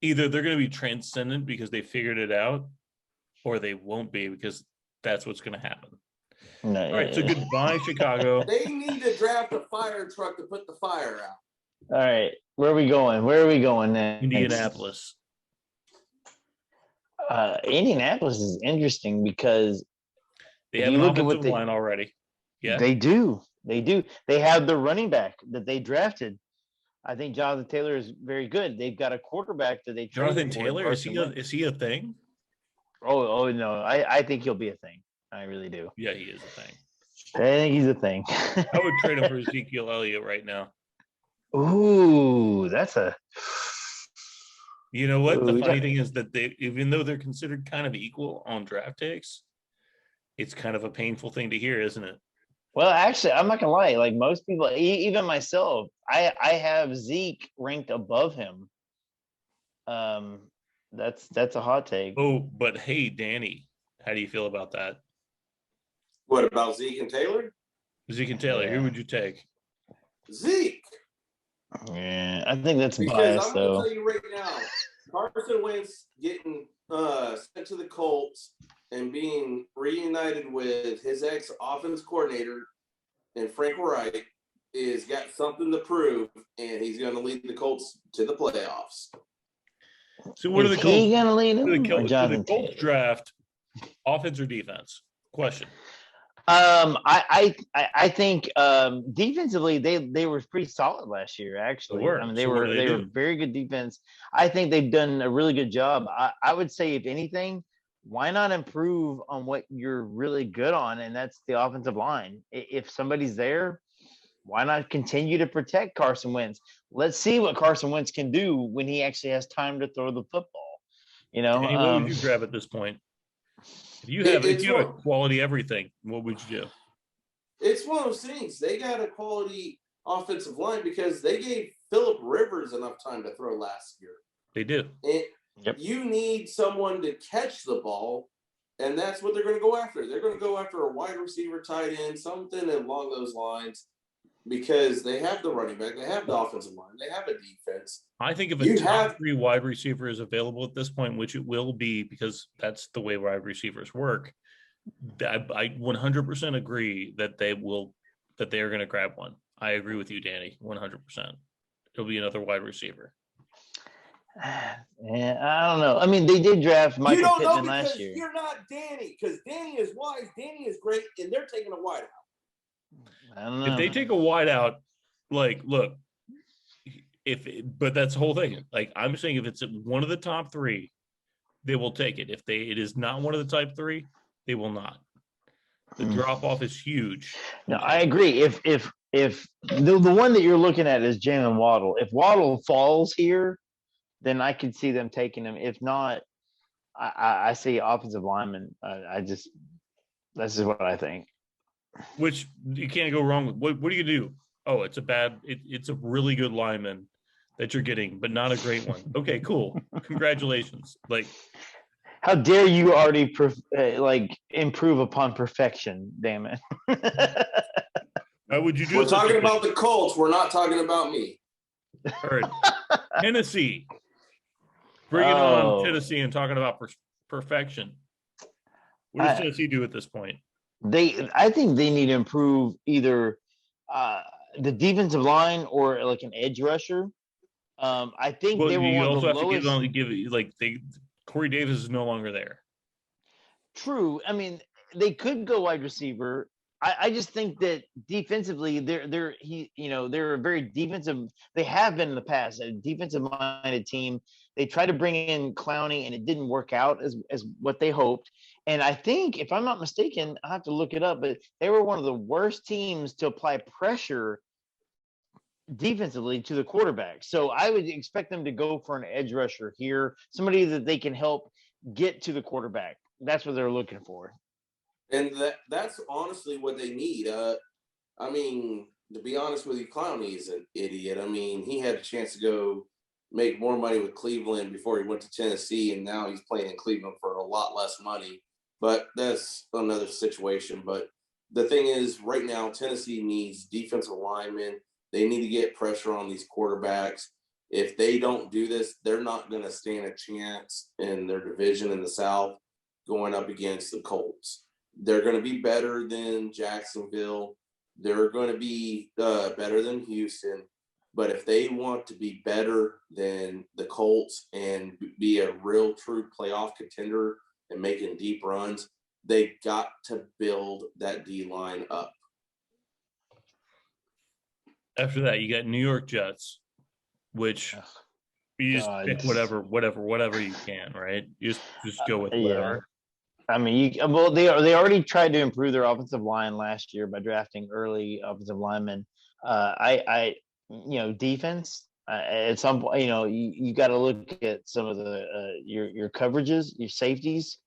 either they're going to be transcendent because they figured it out, or they won't be because that's what's going to happen. No, all right, so goodbye, Chicago. They need to draft a fire truck to put the fire out. All right, where are we going next? Indianapolis. Indianapolis is interesting because they have an offensive line already. Yeah, they do. They have the running back that they drafted. I think Jonathan Taylor is very good. They've got a quarterback that they Jonathan Taylor, is he a thing? Oh no, I think he'll be a thing. I really do. Yeah, he is a thing. I think he's a thing. I would trade him for Ezekiel Elliott right now. Ooh, that's a. You know what? The funny thing is that even though they're considered kind of equal on draft takes, it's kind of a painful thing to hear, isn't it? Well, actually, I'm not gonna lie. Like most people, even myself, I have Zeke ranked above him. That's a hot take. Oh, but hey, Danny, how do you feel about that? What about Zeke and Taylor? Zeke and Taylor, who would you take? Zeke. Yeah, I think that's Because biased, I'm going to though. tell you right now, Carson Wentz getting sent to the Colts and being reunited with his ex-offense coordinator and Frank Reich is got something to prove, and he's going to lead the Colts to the playoffs. So what are the Colts? Going to lead him? The Colts draft offense or defense? Question. I think defensively they were pretty solid last year. Actually, they were very good defense. I think they've done a really good job. I would say, if anything, why not improve on what you're really good on, and that's the offensive line. If somebody's there, why not continue to protect Carson Wentz? Let's see what Carson Wentz can do when he actually has time to throw the football. Danny, what would you grab at this point? If you have a quality everything, what would you do? It's one of those things. They got a quality offensive line because they gave Phillip Rivers enough time to throw last year. They do. You need someone to catch the ball, and that's what they're going to go after. They're going to go after a wide receiver, tight end, something along those lines, because they have the running back, they have the offensive line, they have a defense. I think if a top 3 wide receiver is available at this point, which it will be because that's the way wide receivers work, I 100% agree that they are going to grab one. I agree with you, Danny, 100%. It'll be another wide receiver. Yeah, I don't know. I mean, they did draft Michael Pittman last year. You're not Danny, because Danny is wise, Danny is great, and they're taking a wideout. I don't know. If they take a wideout, look, but that's the whole thing. I'm saying, if it's one of the top 3, they will take it. If it is not one of the top 3, they will not. The drop off is huge. No, I agree. If the one that you're looking at is Jalen Waddle, if Waddle falls here, then I could see them taking him. If not, I see offensive lineman. This is what I think. Which you can't go wrong with. What do you do? Oh, it's a really good lineman that you're getting, but not a great one. Okay, cool. Congratulations. How dare you already improve upon perfection? Damn it. How would you do? We're talking about the Colts. We're not talking about me. All right. Tennessee. Bringing on Tennessee and talking about perfection. What does Tennessee do at this point? I think they need to improve either the defensive line or an edge rusher. I think they were one of the lowest. Corey Davis is no longer there. True. I mean, they could go wide receiver. I just think that defensively, they're a very defensive. They have been in the past a defensive minded team. They tried to bring in Clowney and it didn't work out as what they hoped. And I think, if I'm not mistaken, I have to look it up, but they were one of the worst teams to apply pressure defensively to the quarterback. So I would expect them to go for an edge rusher here, somebody that they can help get to the quarterback. That's what they're looking for. And that's honestly what they need. I mean, to be honest with you, Clowney is an idiot. I mean, he had a chance to go make more money with Cleveland before he went to Tennessee, and now he's playing in Cleveland for a lot less money. But that's another situation. But the thing is, right now, Tennessee needs defensive linemen. They need to get pressure on these quarterbacks. If they don't do this, they're not going to stand a chance in their division in the South going up against the Colts. They're going to be better than Jacksonville. They're going to be better than Houston. But if they want to be better than the Colts and be a real true playoff contender and making deep runs, they got to build that D-line up. After that, you got New York Jets, which you just pick whatever you can, right? You just go with whatever. I mean, they already tried to improve their offensive line last year by drafting early offensive linemen. Defense at some point, you got to look at some of the your coverages, your safeties.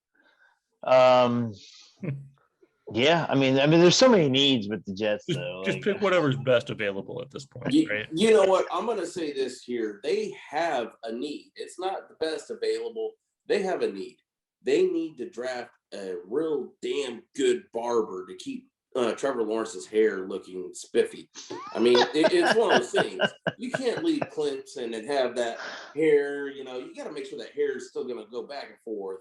Yeah, I mean, there's so many needs with the Jets, though. Just pick whatever's best available at this point, right? You know what? I'm going to say this here. They have a need. It's not the best available. They have a need. They need to draft a real damn good barber to keep Trevor Lawrence's hair looking spiffy. I mean, it's one of those things. You can't leave Clemson and have that hair. You got to make sure that hair is still going to go back and forth.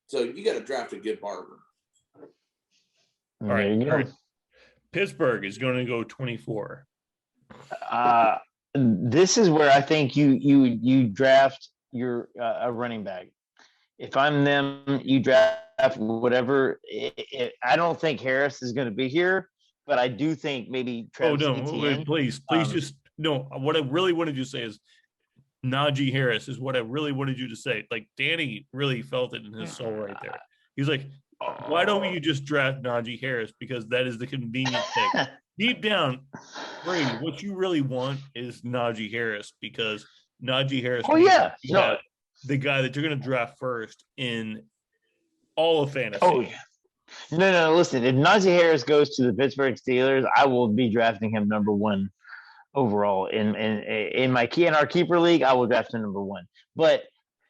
So you got to draft a good barber. All right. Pittsburgh is going to go 24. This is where I think you draft your a running back. If I'm them, you draft whatever. I don't think Harris is going to be here, but I do think maybe Travis Etienne. Please just no. What I really wanted you to say is Najee Harris is what I really wanted you to say. Like Danny really felt it in his soul right there. He's like, why don't you just draft Najee Harris? Because that is the convenient pick. Deep down, Brady, what you really want is Najee Harris because Najee Harris. Oh yeah, no. The guy that you're going to draft first in all of fantasy. Oh yeah. No. Listen, if Najee Harris goes to the Pittsburgh Steelers, I will be drafting him number 1 overall in my our keeper league. I will draft him number 1, but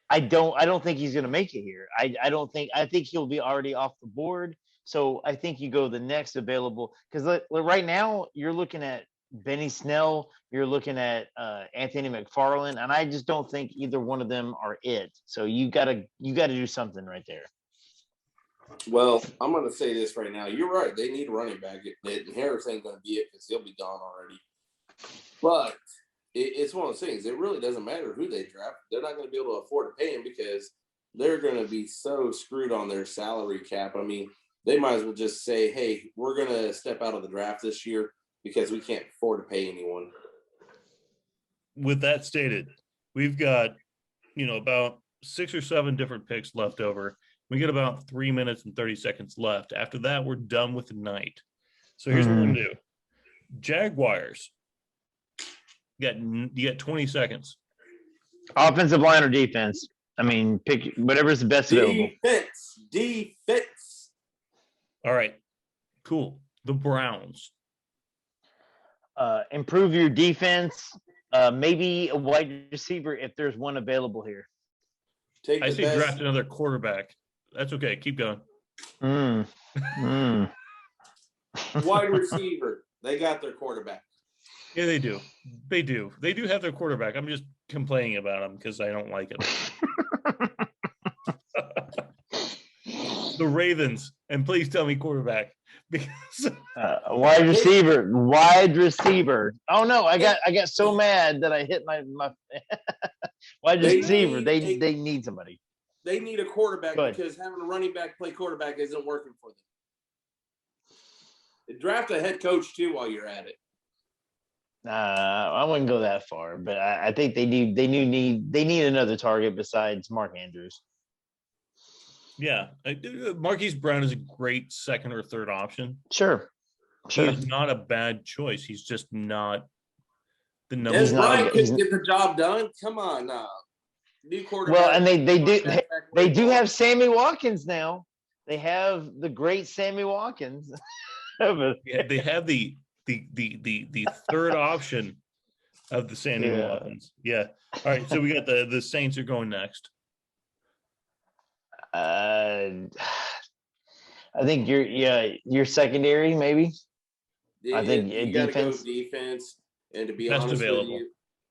I don't think he's going to make it here. I think he'll be already off the board. So I think you go the next available because right now you're looking at Benny Snell, you're looking at Anthony McFarland, and I just don't think either one of them are it. So you gotta do something right there. Well, I'm going to say this right now. You're right. They need a running back. Harris ain't going to be it because he'll be gone already. But it's one of those things. It really doesn't matter who they draft. They're not going to be able to afford to pay him because they're going to be so screwed on their salary cap. I mean, they might as well just say, hey, we're going to step out of the draft this year because we can't afford to pay anyone. With that stated, we've got, about 6 or 7 different picks left over. We get about 3 minutes and 30 seconds left. After that, we're done with the night. So here's what we're going to do. Jaguars. You got 20 seconds. Offensive line or defense? I mean, pick whatever's the best available. Defense. All right. Cool. The Browns. Improve your defense. Maybe a wide receiver if there's one available here. I say draft another quarterback. That's okay. Keep going. Wide receiver. They got their quarterback. Yeah, they do. They do. They do have their quarterback. I'm just complaining about them because I don't like it. The Ravens, and please tell me quarterback because wide receiver. Oh no, I got so mad that I hit my wide receiver. They need somebody. They need a quarterback because having a running back play quarterback isn't working for them. Draft a head coach too while you're at it. I wouldn't go that far, but I think they need another target besides Mark Andrews. Yeah, Marquise Brown is a great second or third option. Sure. He's not a bad choice. He's just not the number. Des Bryant couldn't get the job done. Come on now. New quarterback. Well, and they do have Sammy Watkins now. They have the great Sammy Watkins. Yeah, they have the third option of the Sammy Watkins. Yeah. All right. So we got the Saints are going next. I think your secondary maybe. I think you defense. Go defense, and to be best honest available. with you,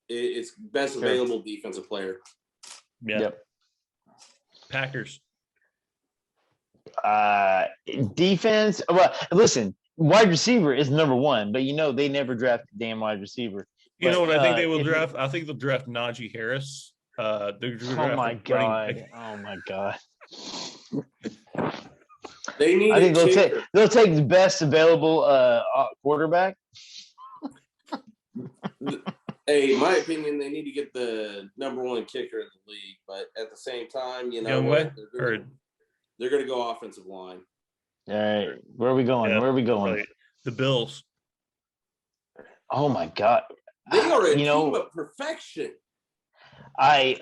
it's best available defensive player. Yeah. Yep. Packers. Defense. Well, listen, wide receiver is number 1, but they never draft a damn wide receiver. You know what I think they will draft? I think they'll draft Najee Harris. Oh my god! They need. I think they'll take the best available quarterback. Hey, in my opinion, they need to get the number 1 kicker in the league, but at the same time, they're going to go offensive line. All right, where are we going? Right. The Bills. Oh my god! They are a team of perfection.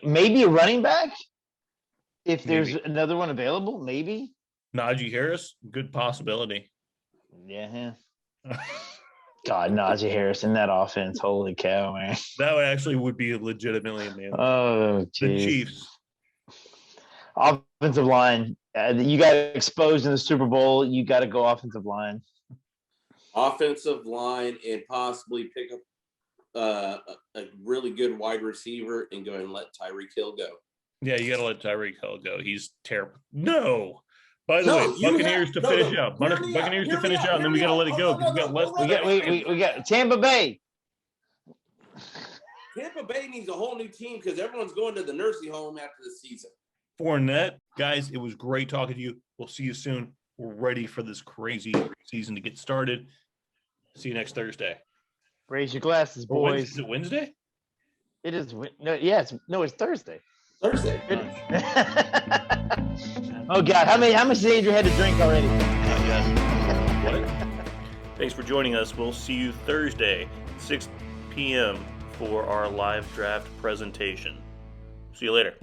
Maybe a running back if there's another one available. Maybe Najee Harris, good possibility. Yeah. God, Najee Harris in that offense. Holy cow, man. That would be legitimately amazing. Oh, geez. The Chiefs. Offensive line. You got exposed in the Super Bowl. You got to go offensive line. Offensive line and possibly pick up a really good wide receiver and go and let Tyreek Hill go. Yeah, you got to let Tyreek Hill go. He's terrible. No. By the way, Buccaneers to finish out. Buccaneers to finish out, and then we got to let it go because we got less. We got Tampa Bay. Tampa Bay needs a whole new team because everyone's going to the nursing home after the season. Fournette, guys, it was great talking to you. We'll see you soon. We're ready for this crazy season to get started. See you next Thursday. Raise your glasses, boys. Is it Wednesday? It is. It's Thursday. Thursday. Oh God, how much has Andrew had to drink already? What? Thanks for joining us. We'll see you Thursday, 6 p.m. for our live draft presentation. See you later.